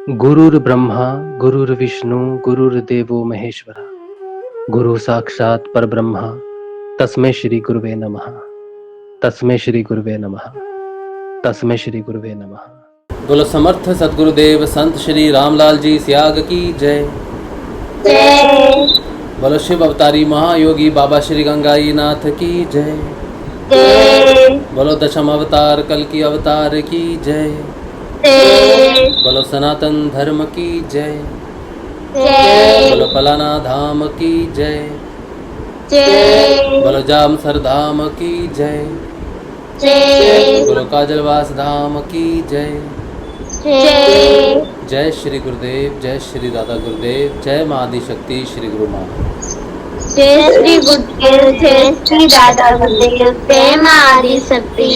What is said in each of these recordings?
गुरुर्ब्रह्मा गुरुर्विष्णु गुरुर्देवो महेश्वरा गुरु साक्षात परब्रह्मा तस्मै श्री गुरुवे नमः। तस्मै श्री गुरुवे नमः। तस्मै श्री गुरुवे नमः। बोलो समर्थ सद्गुरुदेव संत श्री रामलाल जी सियाग की जय। बोलो शिव अवतारी महायोगी बाबा श्री गंगाई नाथ की जय। बोलो दशम अवतार कल की अवतार की जय। बोलो सनातन धर्म की जय। बोलो पलाना धाम की जय। बोलो जामसर धाम की जय। बोलो काजलवास धाम की जय। जय श्री गुरुदेव, जय श्री दादा गुरुदेव, जय माँ आदि शक्ति श्री गुरु माँ। जय श्री गुरुदेव, जय श्री दादा गुरुदेव, जय माँ आदि शक्ति।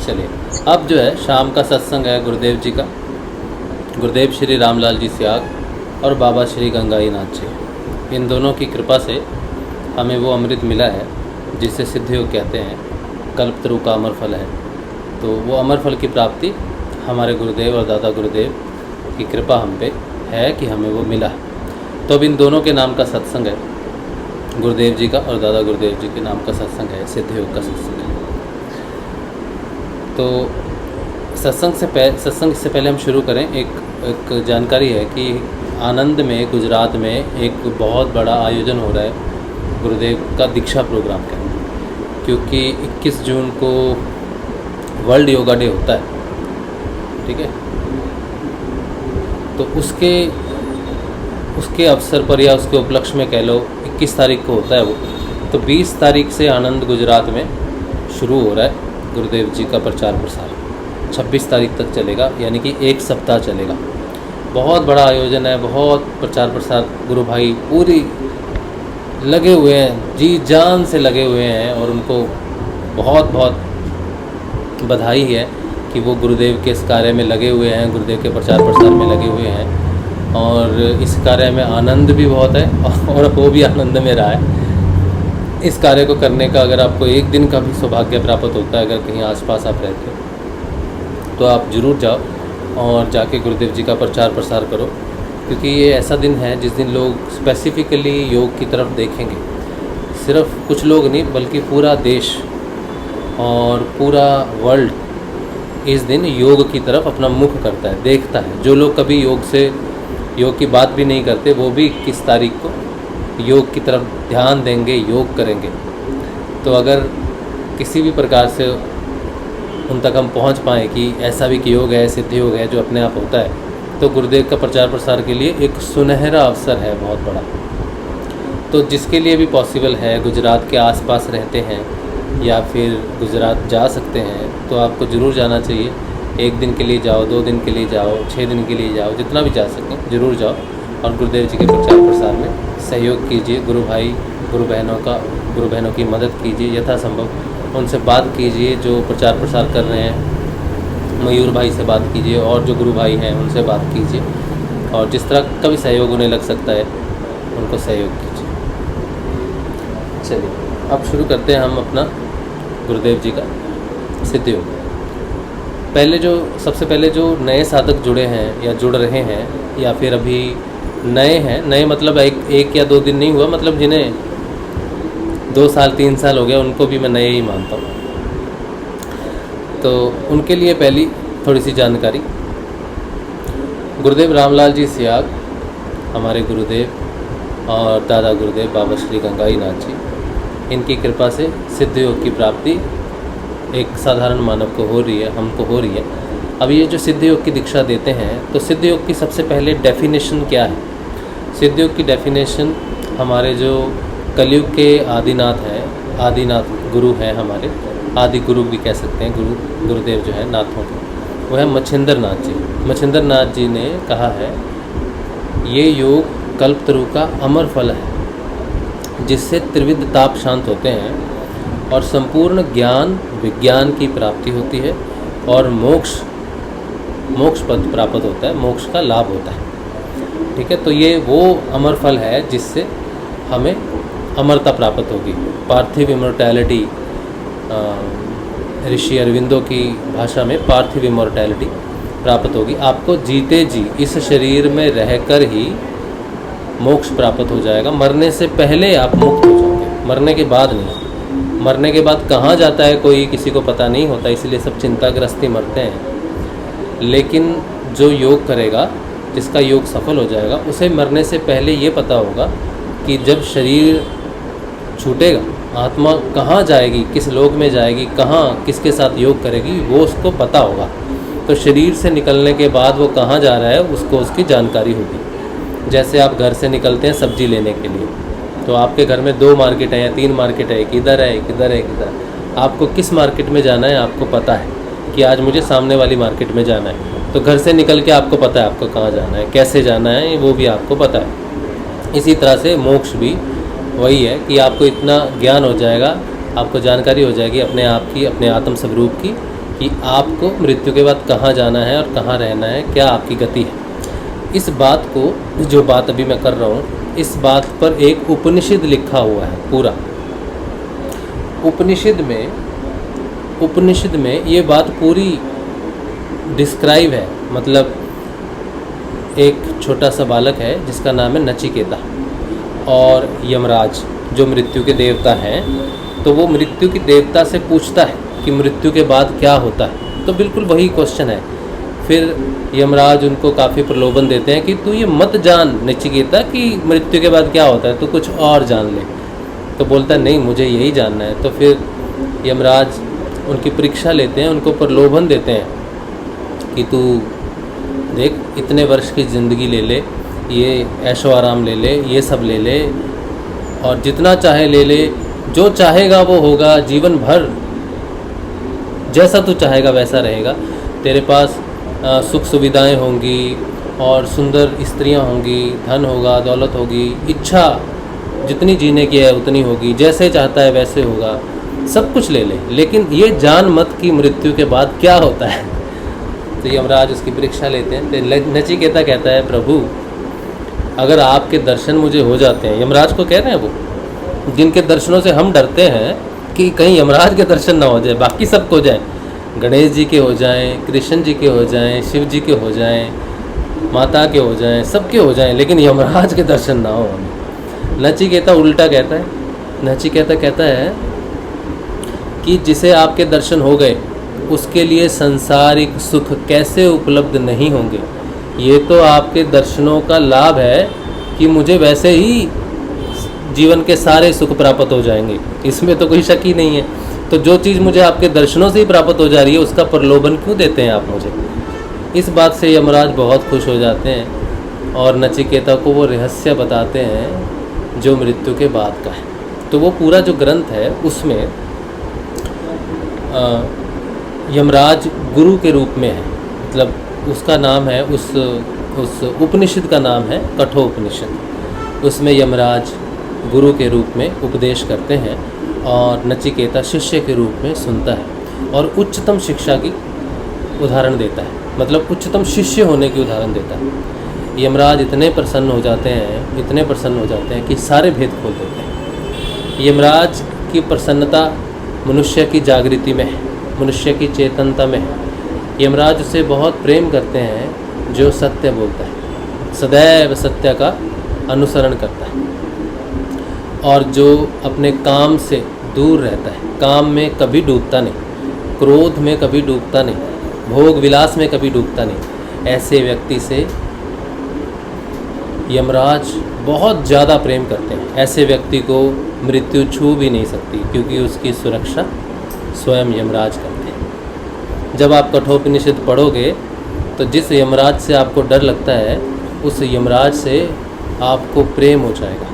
चलिए, अब जो है शाम का सत्संग है गुरुदेव जी का, गुरुदेव श्री रामलाल जी सियाग और बाबा श्री गंगाई नाथ जी। इन दोनों की कृपा से हमें वो अमृत मिला है जिसे सिद्धयोग कहते हैं, कल्पतरु का अमर फल है। तो वो अमर फल की प्राप्ति हमारे गुरुदेव और दादा गुरुदेव की कृपा हम पे है कि हमें वो मिला। तो अब इन दोनों के नाम का सत्संग है, गुरुदेव जी का और दादा गुरुदेव जी के नाम का सत्संग है, सिद्धयोग का सत्संग है। तो सत्संग से पहले हम शुरू करें, एक जानकारी है कि आनंद में गुजरात में एक बहुत बड़ा आयोजन हो रहा है गुरुदेव का दीक्षा प्रोग्राम का, क्योंकि 21 जून को वर्ल्ड योगा डे होता है, ठीक है। तो उसके अवसर पर या उसके उपलक्ष्य में कह लो 21 तारीख को होता है वो। तो 20 तारीख से आनंद गुजरात में शुरू हो रहा है गुरुदेव जी का प्रचार प्रसार, 26 तारीख तक चलेगा, यानी कि एक सप्ताह चलेगा। बहुत बड़ा आयोजन है, बहुत प्रचार प्रसार गुरु भाई पूरी लगे हुए हैं, जी जान से लगे हुए हैं, और उनको बहुत बहुत बधाई है कि वो गुरुदेव के इस कार्य में लगे हुए हैं, गुरुदेव के प्रचार प्रसार में लगे हुए हैं, और इस कार्य में आनंद भी बहुत है और वो भी आनंद में रहा है। इस कार्य को करने का अगर आपको एक दिन का भी सौभाग्य प्राप्त होता है, अगर कहीं आसपास आप रहते हो तो आप ज़रूर जाओ और जाके गुरुदेव जी का प्रचार प्रसार करो, क्योंकि ये ऐसा दिन है जिस दिन लोग स्पेसिफिकली योग की तरफ देखेंगे। सिर्फ कुछ लोग नहीं बल्कि पूरा देश और पूरा वर्ल्ड इस दिन योग की तरफ अपना मुख करता है, देखता है। जो लोग कभी योग की बात भी नहीं करते, वो भी 21 तारीख को योग की तरफ ध्यान देंगे, योग करेंगे। तो अगर किसी भी प्रकार से उन तक हम पहुंच पाएँ कि ऐसा भी कि योग है, सिद्ध योग है जो अपने आप होता है, तो गुरुदेव का प्रचार प्रसार के लिए एक सुनहरा अवसर है बहुत बड़ा। तो जिसके लिए भी पॉसिबल है, गुजरात के आसपास रहते हैं या फिर गुजरात जा सकते हैं, तो आपको ज़रूर जाना चाहिए। 1 दिन के लिए जाओ, 2 दिन के लिए जाओ, 6 दिन के लिए जाओ, जितना भी जा सकें ज़रूर जाओ और गुरुदेव जी के प्रचार प्रसार में सहयोग कीजिए। गुरु भाई गुरु बहनों की मदद कीजिए, यथासंभव उनसे बात कीजिए जो प्रचार प्रसार कर रहे हैं। मयूर भाई से बात कीजिए और जो गुरु भाई हैं उनसे बात कीजिए, और जिस तरह का भी सहयोग उन्हें लग सकता है उनको सहयोग कीजिए। चलिए अब शुरू करते हैं हम अपना गुरुदेव जी का सिद्धयोग। सबसे पहले जो नए साधक जुड़े हैं या जुड़ रहे हैं या फिर अभी नए हैं, नए मतलब एक या 2 दिन नहीं हुआ, मतलब जिन्हें 2 साल 3 साल हो गया, उनको भी मैं नए ही मानता हूँ। तो उनके लिए पहली थोड़ी सी जानकारी। गुरुदेव रामलाल जी सियाग हमारे गुरुदेव और दादा गुरुदेव बाबा श्री गंगाई नाथ जी, इनकी कृपा से सिद्ध योग की प्राप्ति एक साधारण मानव को हो रही है, हमको हो रही है। अब ये जो सिद्ध योग की दीक्षा देते हैं, तो सिद्ध योग की सबसे पहले डेफिनेशन क्या है? सिद्ध योग की डेफिनेशन हमारे जो कलयुग के आदिनाथ हैं, आदिनाथ गुरु हैं, हमारे आदि गुरु भी कह सकते हैं, गुरुदेव जो है नाथों के, वो है मच्छिंद्र नाथ जी। मच्छिंद्र नाथ जी ने कहा है ये योग कल्पतरु का अमर फल है, जिससे त्रिविध ताप शांत होते हैं और संपूर्ण ज्ञान विज्ञान की प्राप्ति होती है और मोक्ष पद प्राप्त होता है, मोक्ष का लाभ होता है। ठीक है, तो ये वो अमर फल है जिससे हमें अमरता प्राप्त होगी, पार्थिव इमोर्टैलिटी। ऋषि अरविंदो की भाषा में पार्थिव इमोर्टैलिटी प्राप्त होगी। आपको जीते जी इस शरीर में रहकर ही मोक्ष प्राप्त हो जाएगा। मरने से पहले आप मुक्त हो जाओगे, मरने के बाद नहीं। मरने के बाद कहाँ जाता है कोई किसी को पता नहीं होता, इसलिए सब चिंताग्रस्त ही मरते हैं। लेकिन जो योग करेगा, जिसका योग सफल हो जाएगा, उसे मरने से पहले ये पता होगा कि जब शरीर छूटेगा आत्मा कहाँ जाएगी, किस लोक में जाएगी, कहाँ किसके साथ योग करेगी, वो उसको पता होगा। तो शरीर से निकलने के बाद वो कहाँ जा रहा है उसको उसकी जानकारी होगी। जैसे आप घर से निकलते हैं सब्जी लेने के लिए, तो आपके घर में 2 मार्केट है या 3 मार्केट है, एक इधर है एक इधर है एक इधर। आपको किस मार्केट में जाना है आपको पता है कि आज मुझे सामने वाली मार्केट में जाना है। तो घर से निकल के आपको पता है आपको कहाँ जाना है, कैसे जाना है, वो भी आपको पता है। इसी तरह से मोक्ष भी वही है कि आपको इतना ज्ञान हो जाएगा, आपको जानकारी हो जाएगी अपने आप की, अपने आत्म स्वरूप की, कि आपको मृत्यु के बाद कहाँ जाना है और कहाँ रहना है, क्या आपकी गति है। इस बात को, जो बात अभी मैं कर रहा हूँ, इस बात पर एक उपनिषद लिखा हुआ है पूरा। उपनिषद में ये बात पूरी डिस्क्राइब है। मतलब एक छोटा सा बालक है जिसका नाम है नचिकेता, और यमराज जो मृत्यु के देवता हैं, तो वो मृत्यु की देवता से पूछता है कि मृत्यु के बाद क्या होता है। तो बिल्कुल वही क्वेश्चन है। फिर यमराज उनको काफ़ी प्रलोभन देते हैं कि तू ये मत जान नचिकेता कि मृत्यु के बाद क्या होता है, तू कुछ और जान ले। तो बोलता है नहीं, मुझे यही जानना है। तो फिर यमराज उनकी परीक्षा लेते हैं, उनको प्रलोभन देते हैं कि तू देख इतने वर्ष की ज़िंदगी ले ले, ये ऐशो आराम ले ले, ये सब ले ले, और जितना चाहे ले ले, जो चाहेगा वो होगा, जीवन भर जैसा तू चाहेगा वैसा रहेगा। तेरे पास सुख सुविधाएं होंगी और सुंदर स्त्रियां होंगी, धन होगा, दौलत होगी, इच्छा जितनी जीने की है उतनी होगी, जैसे चाहता है वैसे होगा, सब कुछ ले ले, लेकिन ये जान मत कि मृत्यु के बाद क्या होता है। तो यमराज उसकी परीक्षा लेते हैं। तो नचिकेता कहता है प्रभु अगर आपके दर्शन मुझे हो जाते हैं, यमराज को कह रहे हैं वो, जिनके दर्शनों से हम डरते हैं कि कहीं यमराज के दर्शन ना हो जाए, बाकी सबको हो जाए, गणेश जी के हो जाएं, कृष्ण जी के हो जाएं, शिव जी के हो जाएं, माता के हो जाएं, सबके हो जाएं, लेकिन यमराज के दर्शन ना हो। नचिकेता उल्टा कहता है। नचिकेता कहता है कि जिसे आपके दर्शन हो गए उसके लिए संसारिक सुख कैसे उपलब्ध नहीं होंगे। ये तो आपके दर्शनों का लाभ है कि मुझे वैसे ही जीवन के सारे सुख प्राप्त हो जाएंगे, इसमें तो कोई शक ही नहीं है। तो जो चीज़ मुझे आपके दर्शनों से ही प्राप्त हो जा रही है उसका प्रलोभन क्यों देते हैं आप मुझे। इस बात से यमराज बहुत खुश हो जाते हैं और नचिकेता को वो रहस्य बताते हैं जो मृत्यु के बाद का है। तो वो पूरा जो ग्रंथ है उसमें यमराज गुरु के रूप में है, मतलब उसका नाम है, उस उपनिषद का नाम है कठोपनिषद। उसमें यमराज गुरु के रूप में उपदेश करते हैं और नचिकेता शिष्य के रूप में सुनता है और उच्चतम शिक्षा की उदाहरण देता है, मतलब उच्चतम शिष्य होने की उदाहरण देता है। यमराज इतने प्रसन्न हो जाते हैं, इतने प्रसन्न हो जाते हैं कि सारे भेद खोल देते हैं। यमराज की प्रसन्नता मनुष्य की जागृति में है, मनुष्य की चेतनता में है। यमराज उसे बहुत प्रेम करते हैं जो सत्य बोलता है, सदैव सत्य का अनुसरण करता है, और जो अपने काम से दूर रहता है, काम में कभी डूबता नहीं, क्रोध में कभी डूबता नहीं, भोग विलास में कभी डूबता नहीं। ऐसे व्यक्ति से यमराज बहुत ज़्यादा प्रेम करते हैं। ऐसे व्यक्ति को मृत्यु छू भी नहीं सकती क्योंकि उसकी सुरक्षा स्वयं यमराज करते हैं। जब आप कठोपनिषद पढ़ोगे तो जिस यमराज से आपको डर लगता है उस यमराज से आपको प्रेम हो जाएगा,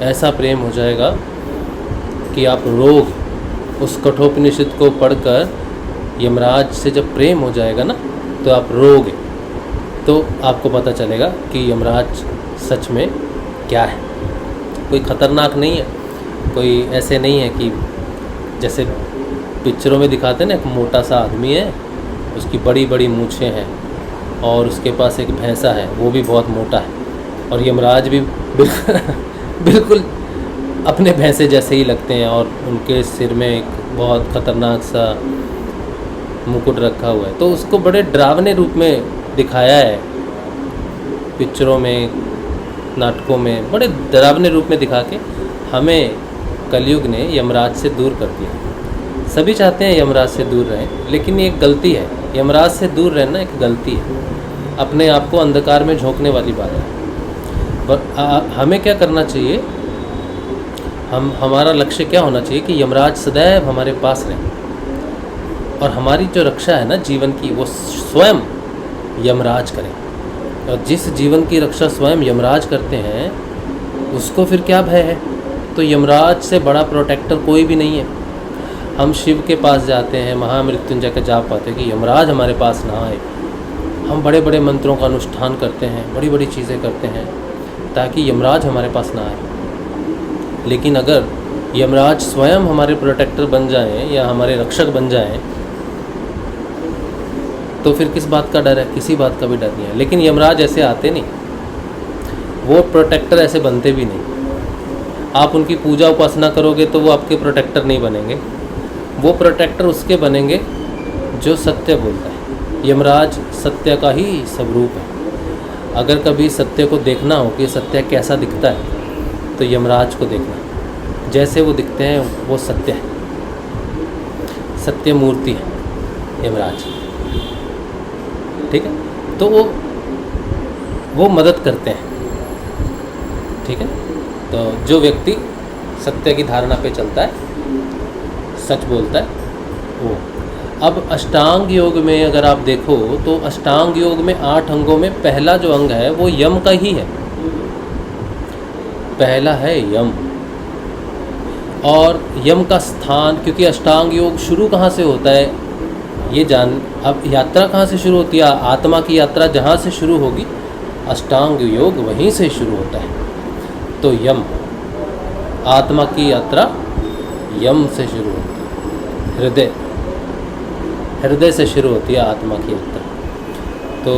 ऐसा प्रेम हो जाएगा कि आप रोग उस कठोपनिषद को पढ़कर यमराज से जब प्रेम हो जाएगा ना तो आप रोगे, तो आपको पता चलेगा कि यमराज सच में क्या है। कोई ख़तरनाक नहीं है, कोई ऐसे नहीं है कि जैसे पिक्चरों में दिखाते हैं ना, एक मोटा सा आदमी है, उसकी बड़ी बड़ी मूछें हैं और उसके पास एक भैंसा है, वो भी बहुत मोटा है, और यमराज भी बिल्कुल अपने भैंसे जैसे ही लगते हैं और उनके सिर में एक बहुत ख़तरनाक सा मुकुट रखा हुआ है, तो उसको बड़े डरावने रूप में दिखाया है पिक्चरों में, नाटकों में, बड़े डरावने रूप में दिखा के हमें कलयुग ने यमराज से दूर कर दिया। सभी चाहते हैं यमराज से दूर रहें, लेकिन ये एक गलती है। यमराज से दूर रहना एक गलती है, अपने आप को अंधकार में झोंकने वाली बात है। हमें क्या करना चाहिए, हमारा लक्ष्य क्या होना चाहिए कि यमराज सदैव हमारे पास रहे, और हमारी जो रक्षा है ना जीवन की, वो स्वयं यमराज करें। और जिस जीवन की रक्षा स्वयं यमराज करते हैं उसको फिर क्या भय है। तो यमराज से बड़ा प्रोटेक्टर कोई भी नहीं है। हम शिव के पास जाते हैं, महामृत्युंजय का जाप पाते हैं कि यमराज हमारे पास ना आए। हम बड़े बड़े मंत्रों का अनुष्ठान करते हैं, बड़ी बड़ी चीज़ें करते हैं ताकि यमराज हमारे पास ना आए। लेकिन अगर यमराज स्वयं हमारे प्रोटेक्टर बन जाएं या हमारे रक्षक बन जाएं, तो फिर किस बात का डर है? किसी बात का भी डर नहीं है। लेकिन यमराज ऐसे आते नहीं, वो प्रोटेक्टर ऐसे बनते भी नहीं। आप उनकी पूजा उपासना करोगे तो वो आपके प्रोटेक्टर नहीं बनेंगे। वो प्रोटेक्टर उसके बनेंगे जो सत्य बोलता है। यमराज सत्य का ही स्वरूप है। अगर कभी सत्य को देखना हो कि सत्य कैसा दिखता है, तो यमराज को देखना। जैसे वो दिखते हैं वो सत्य है, सत्य मूर्ति है यमराज, ठीक है। तो वो मदद करते हैं, ठीक है। तो जो व्यक्ति सत्य की धारणा पे चलता है, सच बोलता है, वो। अब अष्टांग योग में अगर आप देखो तो अष्टांग योग में 8 अंगों में पहला जो अंग है वो यम का ही है। पहला है यम। और यम का स्थान, क्योंकि अष्टांग योग शुरू कहाँ से होता है ये जान, अब यात्रा कहाँ से शुरू होती है? आत्मा की यात्रा जहाँ से शुरू होगी, अष्टांग योग वहीं से शुरू होता है। तो यम, आत्मा की यात्रा यम से शुरू होती है। हृदय से शुरू होती है आत्मा की यात्रा। तो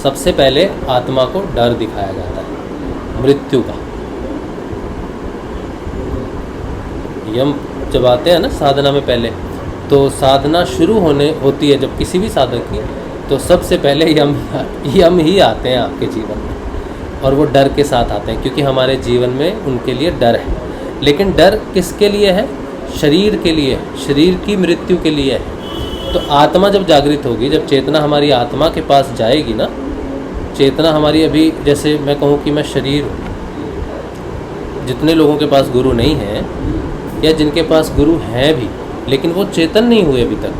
सबसे पहले आत्मा को डर दिखाया जाता है मृत्यु का। यम जब आते हैं ना साधना में पहले, तो साधना शुरू होती है जब किसी भी साधक की, तो सबसे पहले यम ही आते हैं आपके जीवन में। और वो डर के साथ आते हैं, क्योंकि हमारे जीवन में उनके लिए डर है। लेकिन डर किसके लिए है? शरीर के लिए, शरीर की मृत्यु के लिए है। तो आत्मा जब जागृत होगी, जब चेतना हमारी आत्मा के पास जाएगी ना, चेतना हमारी, अभी जैसे मैं कहूँ कि मैं शरीर हूँ, जितने लोगों के पास गुरु नहीं है या जिनके पास गुरु हैं भी लेकिन वो चेतन नहीं हुए अभी तक,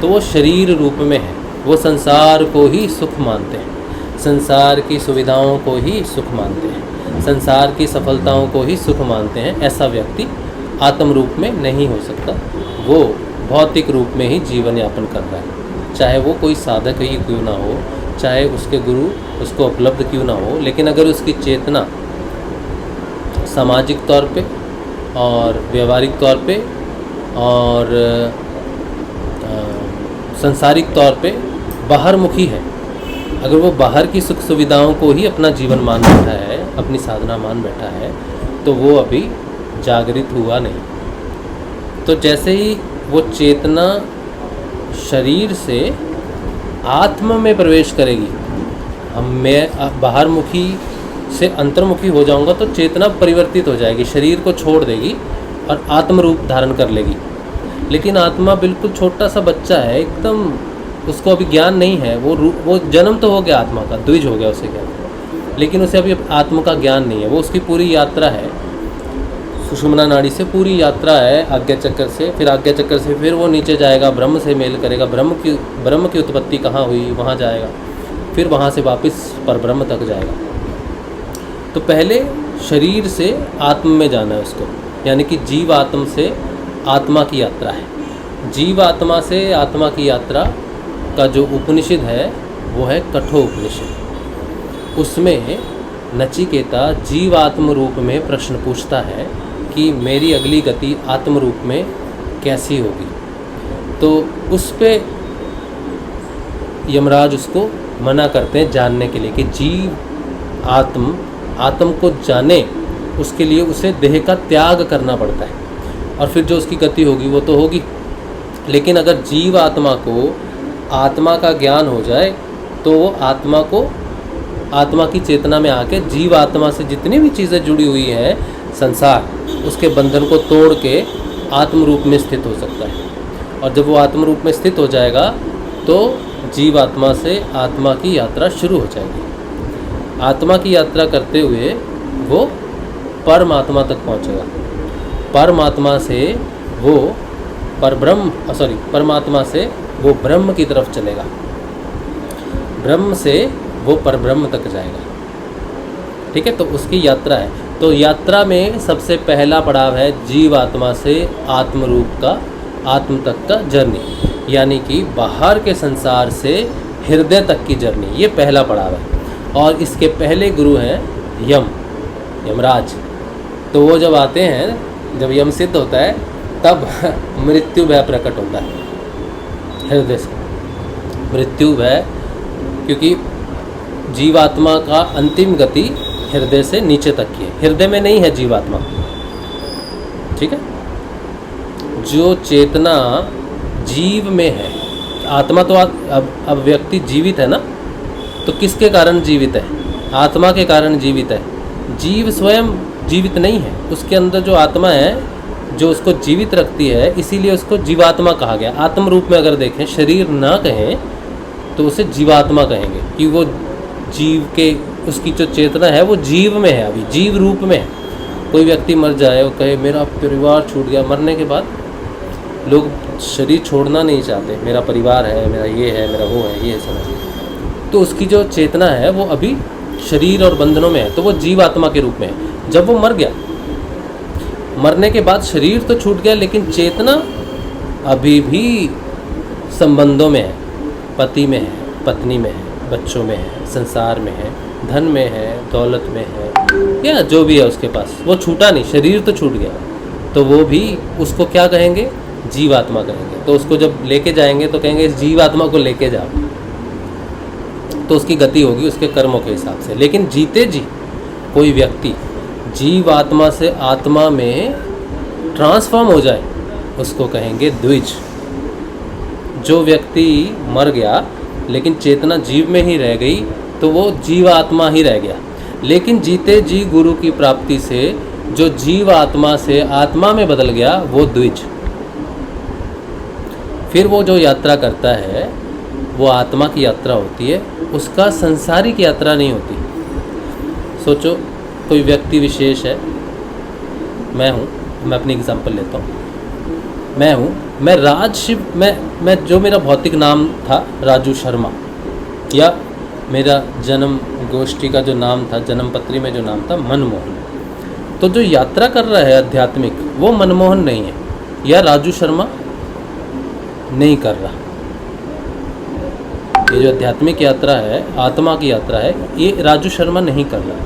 तो वो शरीर रूप में है। वो संसार को ही सुख मानते हैं, संसार की सुविधाओं को ही सुख मानते हैं, संसार की सफलताओं को ही सुख मानते हैं। ऐसा व्यक्ति आत्म रूप में नहीं हो सकता। वो भौतिक रूप में ही जीवन यापन कर रहा है, चाहे वो कोई साधक ही क्यों ना हो, चाहे उसके गुरु उसको उपलब्ध क्यों ना हो। लेकिन अगर उसकी चेतना सामाजिक तौर पे और व्यवहारिक तौर पे और संसारिक तौर पे बाहरमुखी है, अगर वो बाहर की सुख सुविधाओं को ही अपना जीवन मान बैठा है, अपनी साधना मान बैठा है, तो वो अभी जागृत हुआ नहीं। तो जैसे ही वो चेतना शरीर से आत्मा में प्रवेश करेगी, मैं बाहरमुखी से अंतर्मुखी हो जाऊंगा, तो चेतना परिवर्तित हो जाएगी, शरीर को छोड़ देगी और आत्म रूप धारण कर लेगी। लेकिन आत्मा बिल्कुल छोटा सा बच्चा है, एकदम उसको अभी ज्ञान नहीं है। वो जन्म तो हो गया आत्मा का, द्विज हो गया उसे ज्ञान, लेकिन उसे अभी आत्मा का ज्ञान नहीं है। वो उसकी पूरी यात्रा है, सुषुम्ना नाड़ी से पूरी यात्रा है आज्ञा चक्र से, फिर आज्ञा चक्र से फिर वो नीचे जाएगा, ब्रह्म से मेल करेगा, ब्रह्म की उत्पत्ति कहाँ हुई वहाँ जाएगा, फिर वहाँ से वापस परब्रह्म तक जाएगा। तो पहले शरीर से आत्मा में जाना है उसको, यानी कि जीव आत्मा से आत्मा की यात्रा है। जीव आत्मा से आत्मा की यात्रा का जो उपनिषद है वो है कठोपनिषद। उसमें नचिकेता जीवात्म रूप में प्रश्न पूछता है कि मेरी अगली गति आत्म रूप में कैसी होगी। तो उस पे यमराज उसको मना करते हैं जानने के लिए कि जीव आत्म को जाने, उसके लिए उसे देह का त्याग करना पड़ता है, और फिर जो उसकी गति होगी वो तो होगी। लेकिन अगर जीव आत्मा को आत्मा का ज्ञान हो जाए तो वो आत्मा को, आत्मा की चेतना में आके जीव आत्मा से जितनी भी चीज़ें जुड़ी हुई हैं संसार, उसके बंधन को तोड़ के आत्म रूप में स्थित हो सकता है। और जब वो आत्म रूप में स्थित हो जाएगा तो जीव आत्मा से आत्मा की यात्रा शुरू हो जाएगी। आत्मा की यात्रा करते हुए वो परमात्मा तक पहुंचेगा। परमात्मा से वो परमात्मा से वो ब्रह्म की तरफ चलेगा। ब्रह्म से वो परब्रह्म तक जाएगा। ठीक है, तो उसकी यात्रा है। तो यात्रा में सबसे पहला पड़ाव है जीव आत्मा से आत्म रूप का, आत्म तक का जर्नी, यानी कि बाहर के संसार से हृदय तक की जर्नी, ये पहला पड़ाव है। और इसके पहले गुरु हैं यमराज। तो वो जब आते हैं, जब यम सिद्ध होता है तब मृत्यु भय प्रकट होता है हृदय से। मृत्यु भय, क्योंकि जीवात्मा का अंतिम गति हृदय से नीचे तक की है, हृदय में नहीं है जीवात्मा। ठीक है, जो चेतना जीव में है, आत्मा तो अब व्यक्ति जीवित है ना, तो किसके कारण जीवित है? आत्मा के कारण जीवित है। जीव स्वयं जीवित नहीं है, उसके अंदर जो आत्मा है जो उसको जीवित रखती है, इसीलिए उसको जीवात्मा कहा गया। आत्म रूप में अगर देखें, शरीर ना कहें तो उसे जीवात्मा कहेंगे, कि वो जीव के, उसकी जो चेतना है वो जीव में है, अभी जीव रूप में है। कोई व्यक्ति मर जाए और कहे मेरा परिवार छूट गया, मरने के बाद लोग शरीर छोड़ना नहीं चाहते, मेरा परिवार है, मेरा ये है, मेरा वो है, ये समझ। तो उसकी जो चेतना है वो अभी शरीर और बंधनों में है, तो वो जीवात्मा के रूप में है। जब वो मर गया, मरने के बाद शरीर तो छूट गया, लेकिन चेतना अभी भी संबंधों में है, पति में है, पत्नी में है, बच्चों में है, संसार में है, धन में है, दौलत में है, या जो भी है उसके पास, वो छूटा नहीं, शरीर तो छूट गया। तो वो भी उसको क्या कहेंगे? जीवात्मा कहेंगे। तो उसको जब लेके जाएंगे तो कहेंगे इस जीवात्मा को लेके जाओ, तो उसकी गति होगी उसके कर्मों के हिसाब से। लेकिन जीते जी कोई व्यक्ति जीवात्मा से आत्मा में ट्रांसफॉर्म हो जाए, उसको कहेंगे द्विज। जो व्यक्ति मर गया लेकिन चेतना जीव में ही रह गई, तो वो जीवात्मा ही रह गया। लेकिन जीते जी गुरु की प्राप्ति से जो जीवात्मा से आत्मा में बदल गया, वो द्विज। फिर वो जो यात्रा करता है वो आत्मा की यात्रा होती है, उसका संसारिक यात्रा नहीं होती। सोचो, कोई व्यक्ति विशेष है, मैं हूँ, मैं अपनी एग्जांपल लेता हूँ। मैं हूँ, मैं राजशिव, मैं जो मेरा भौतिक नाम था राजू शर्मा, या मेरा जन्म गोष्ठी का जो नाम था, जन्म पत्री में जो नाम था मनमोहन। तो जो यात्रा कर रहा है आध्यात्मिक, वो मनमोहन नहीं है, या राजू शर्मा नहीं कर रहा। ये जो आध्यात्मिक यात्रा है, आत्मा की यात्रा है, ये राजू शर्मा नहीं कर रहा,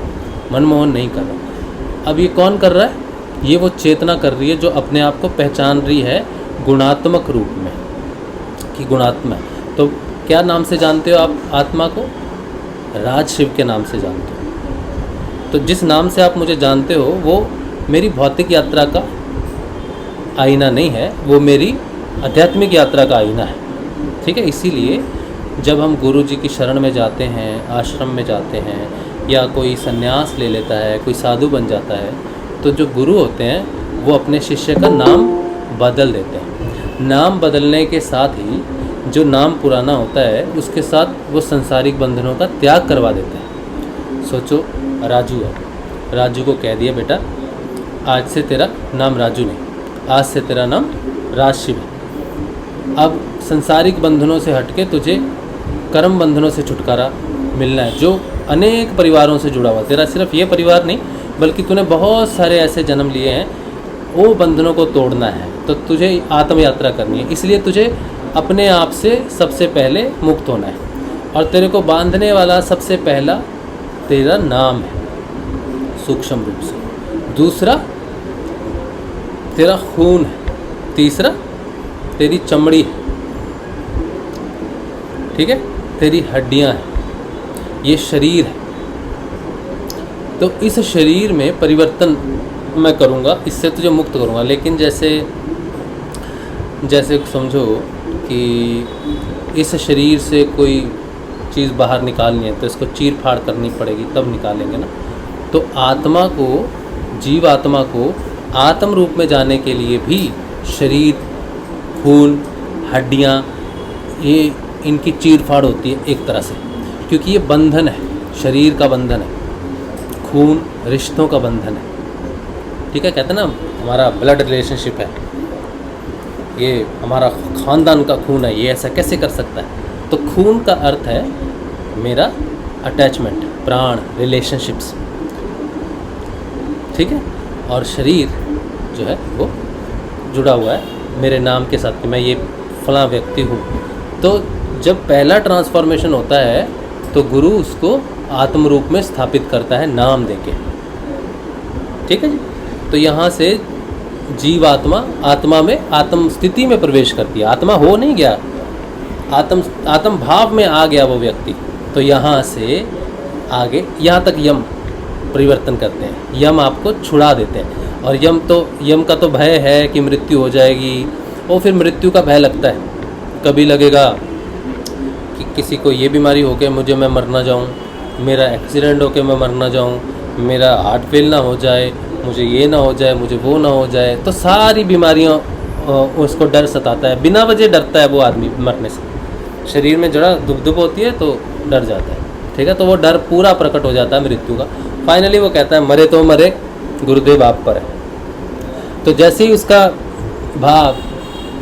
मनमोहन नहीं कर रहा। अब ये कौन कर रहा है? ये वो चेतना कर रही है जो अपने आप को पहचान रही है गुणात्मक रूप में, कि गुणात्मा। तो क्या नाम से जानते हो आप आत्मा को? राज शिव के नाम से जानते हो। तो जिस नाम से आप मुझे जानते हो वो मेरी भौतिक यात्रा का आईना नहीं है, वो मेरी आध्यात्मिक यात्रा का आईना है। ठीक है, इसीलिए जब हम गुरु जी की शरण में जाते हैं, आश्रम में जाते हैं, या कोई सन्यास ले लेता है, कोई साधु बन जाता है, तो जो गुरु होते हैं वो अपने शिष्य का नाम बदल देते हैं। नाम बदलने के साथ ही जो नाम पुराना होता है उसके साथ वो संसारिक बंधनों का त्याग करवा देते हैं। सोचो, राजू है, राजू को कह दिया बेटा आज से तेरा नाम राजू नहीं, आज से तेरा नाम राजशिव है। अब संसारिक बंधनों से हटके तुझे कर्म बंधनों से छुटकारा मिलना है, जो अनेक परिवारों से जुड़ा हुआ। तेरा सिर्फ ये परिवार नहीं, बल्कि तूने बहुत सारे ऐसे जन्म लिए हैं, वो बंधनों को तोड़ना है। तो तुझे आत्म यात्रा करनी है, इसलिए तुझे अपने आप से सबसे पहले मुक्त होना है। और तेरे को बांधने वाला सबसे पहला तेरा नाम है सूक्ष्म रूप से, दूसरा तेरा खून है, तीसरा तेरी चमड़ी है, ठीक है, तेरी हड्डियां हैं, ये शरीर है। तो इस शरीर में परिवर्तन मैं करूँगा, इससे तुझे मुक्त करूँगा। लेकिन जैसे जैसे समझो कि इस शरीर से कोई चीज़ बाहर निकालनी है तो इसको चीर फाड़ करनी पड़ेगी, तब निकालेंगे ना। तो आत्मा को, जीव आत्मा को आत्म रूप में जाने के लिए भी शरीर, खून, हड्डियाँ, ये इनकी चीर फाड़ होती है एक तरह से, क्योंकि ये बंधन है, शरीर का बंधन है, खून रिश्तों का बंधन है। ठीक है, कहते हैं ना हमारा ब्लड रिलेशनशिप है, ये हमारा ख़ानदान का खून है, ये ऐसा कैसे कर सकता है। तो खून का अर्थ है मेरा अटैचमेंट, प्राण, रिलेशनशिप्स। ठीक है, और शरीर जो है वो जुड़ा हुआ है मेरे नाम के साथ कि मैं ये फलां व्यक्ति हूँ। तो जब पहला ट्रांसफॉर्मेशन होता है तो गुरु उसको आत्म रूप में स्थापित करता है नाम देके। ठीक है जी। तो यहाँ से जीव आत्मा, आत्मा में आत्म स्थिति में प्रवेश करती है। आत्मा हो नहीं गया, आत्म भाव में आ गया वो व्यक्ति। तो यहाँ से आगे यहाँ तक यम परिवर्तन करते हैं, यम आपको छुड़ा देते हैं। और यम का तो भय है कि मृत्यु हो जाएगी, और फिर मृत्यु का भय लगता है। कभी लगेगा कि किसी को ये बीमारी हो के मैं मर ना जाऊँ, मेरा एक्सीडेंट हो के मैं मर ना जाऊँ, मेरा हार्ट फेल ना हो जाए, मुझे ये ना हो जाए, मुझे वो ना हो जाए। तो सारी बीमारियाँ उसको डर सताता है, बिना वजह डरता है वो आदमी मरने से। शरीर में जरा दुब होती है तो डर जाता है। ठीक है, तो वो डर पूरा प्रकट हो जाता है मृत्यु का। फाइनली वो कहता है मरे तो मरे, गुरुदेव आप पर है। तो जैसे ही उसका भाव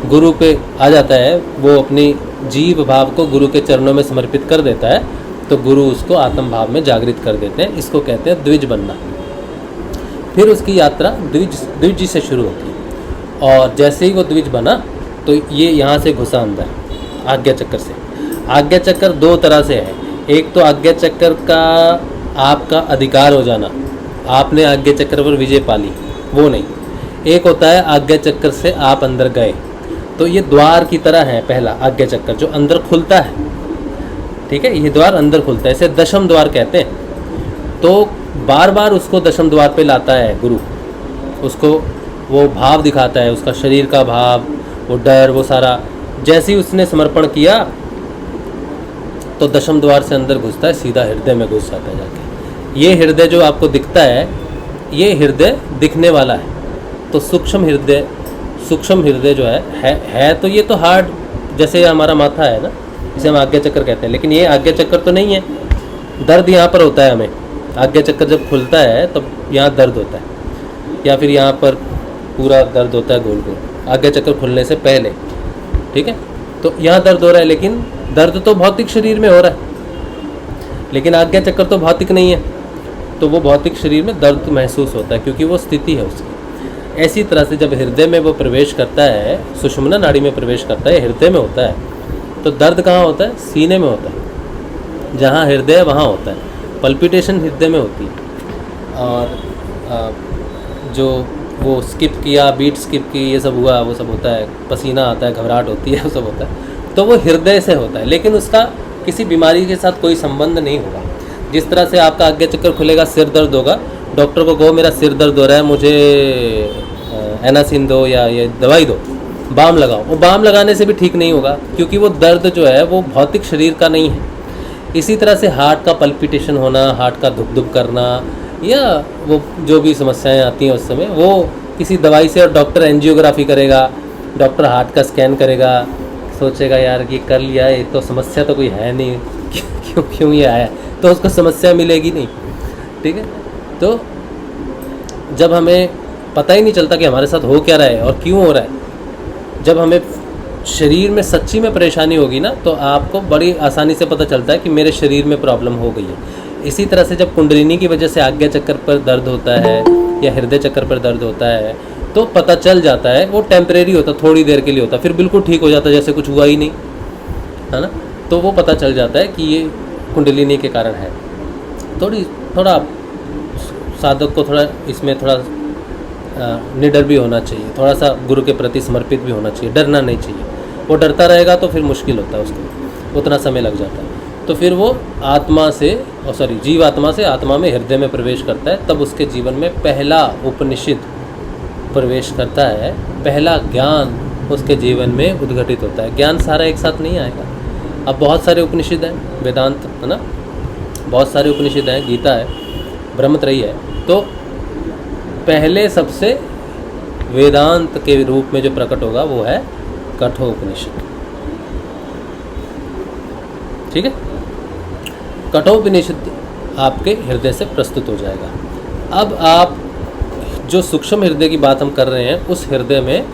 गुरु पे आ जाता है, वो अपनी जीव भाव को गुरु के चरणों में समर्पित कर देता है, तो गुरु उसको आत्म भाव में जागृत कर देते हैं। इसको कहते हैं द्विज बनना। फिर उसकी यात्रा द्विज से शुरू होती है। और जैसे ही वो द्विज बना तो ये यहाँ से घुसा अंदर आज्ञा चक्र से। आज्ञा चक्र दो तरह से है। एक तो आज्ञा चक्र का आपका अधिकार हो जाना, आपने आज्ञा चक्र पर विजय पा ली, वो नहीं। एक होता है आज्ञा चक्र से आप अंदर गए, तो ये द्वार की तरह है। पहला आज्ञा चक्र जो अंदर खुलता है, ठीक है, ये द्वार अंदर खुलता है, इसे दशम द्वार कहते हैं। तो बार बार उसको दशम द्वार पे लाता है गुरु, उसको वो भाव दिखाता है, उसका शरीर का भाव, वो डर, वो सारा। जैसे ही उसने समर्पण किया तो दशम द्वार से अंदर घुसता है, सीधा हृदय में घुस जाता है जाके। ये हृदय जो आपको दिखता है, ये हृदय दिखने वाला है। तो सूक्ष्म हृदय जो है तो ये तो हार्ड, जैसे हमारा माथा है ना, इसे हम आज्ञा चक्र कहते हैं। लेकिन ये आज्ञा चक्र तो नहीं है। दर्द यहाँ पर होता है हमें, आज्ञा चक्र जब खुलता है तब यहाँ दर्द होता है, या फिर यहाँ पर पूरा दर्द होता है गोल गोल, आज्ञा चक्र खुलने से पहले। ठीक है, तो यहाँ दर्द हो रहा है, लेकिन दर्द तो भौतिक शरीर में हो रहा है, लेकिन आज्ञा चक्र तो भौतिक नहीं है। तो वो भौतिक शरीर में दर्द महसूस होता है, क्योंकि वो स्थिति है उसकी। ऐसी तरह से जब हृदय में वो प्रवेश करता है, सुषुम्ना नाड़ी में प्रवेश करता है, हृदय में होता है, तो दर्द कहाँ होता है? सीने में होता है। जहाँ हृदय है वहाँ होता है, पल्पिटेशन हृदय में होती है। और जो वो स्किप किया, बीट स्किप की, ये सब हुआ, वो सब होता है, पसीना आता है, घबराहट होती है, वो सब होता है, तो वो हृदय से होता है। लेकिन उसका किसी बीमारी के साथ कोई संबंध नहीं होगा। जिस तरह से आपका आज्ञा चक्कर खुलेगा, सिर दर्द होगा, डॉक्टर को कहो मेरा सिर दर्द हो रहा है, मुझे एनासिन दो या ये दवाई दो, बाम लगाओ, वो बाम लगाने से भी ठीक नहीं होगा, क्योंकि वो दर्द जो है वो भौतिक शरीर का नहीं है। इसी तरह से हार्ट का पल्पिटेशन होना, हार्ट का धुक धुक करना, या वो जो भी समस्याएं आती हैं उस समय, वो किसी दवाई से, और डॉक्टर एंजियोग्राफी करेगा, डॉक्टर हार्ट का स्कैन करेगा, सोचेगा यार ये कर लिया है तो समस्या तो कोई है नहीं, क्यों ये आया, तो उसको समस्या मिलेगी नहीं। ठीक है, तो जब हमें पता ही नहीं चलता कि हमारे साथ हो क्या रहा है और क्यों हो रहा है, जब हमें शरीर में सच्ची में परेशानी होगी ना, तो आपको बड़ी आसानी से पता चलता है कि मेरे शरीर में प्रॉब्लम हो गई है। इसी तरह से जब कुंडलिनी की वजह से आज्ञा चक्र पर दर्द होता है या हृदय चक्र पर दर्द होता है, तो पता चल जाता है। वो टेम्परेरी होता, थोड़ी देर के लिए होता, फिर बिल्कुल ठीक हो जाता है, जैसे कुछ हुआ ही नहीं, है ना। तो वो पता चल जाता है कि ये कुंडलिनी के कारण है। थोड़ा साधक को थोड़ा इसमें थोड़ा निडर भी होना चाहिए, थोड़ा सा गुरु के प्रति समर्पित भी होना चाहिए, डरना नहीं चाहिए। वो डरता रहेगा तो फिर मुश्किल होता है, उसको उतना समय लग जाता है। तो फिर वो जीव आत्मा से आत्मा में, हृदय में प्रवेश करता है, तब उसके जीवन में पहला उपनिषद प्रवेश करता है, पहला ज्ञान उसके जीवन में उद्घटित होता है। ज्ञान सारा एक साथ नहीं आएगा। अब बहुत सारे उपनिषद हैं, वेदांत है ना, बहुत सारे उपनिषद हैं, गीता है, ब्रह्मत्रयी है। तो पहले सबसे वेदांत के रूप में जो प्रकट होगा वो है कठोपनिषद। ठीक है, कठोपनिषद आपके हृदय से प्रस्तुत हो जाएगा। अब आप जो सूक्ष्म हृदय की बात हम कर रहे हैं, उस हृदय में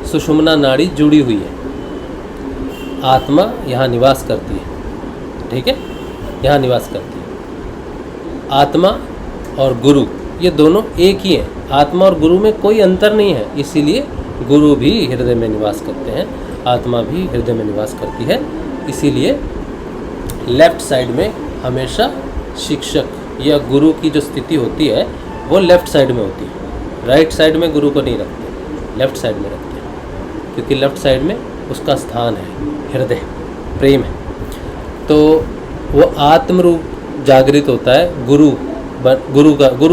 सुषुम्ना नाड़ी जुड़ी हुई है, आत्मा यहाँ निवास करती है। ठीक है, यहाँ निवास करती है। आत्मा और गुरु ये दोनों एक ही हैं, आत्मा और गुरु में कोई अंतर नहीं है, इसीलिए गुरु भी हृदय में निवास करते हैं, आत्मा भी हृदय में निवास करती है। इसीलिए लेफ्ट साइड में हमेशा शिक्षक या गुरु की जो स्थिति होती है वो लेफ्ट साइड में होती है। राइट साइड में गुरु को नहीं रखते, लेफ्ट साइड में रखते हैं, क्योंकि लेफ्ट साइड में उसका स्थान है, हृदय, प्रेम है। तो वो आत्म रूप जागृत होता है, गुरु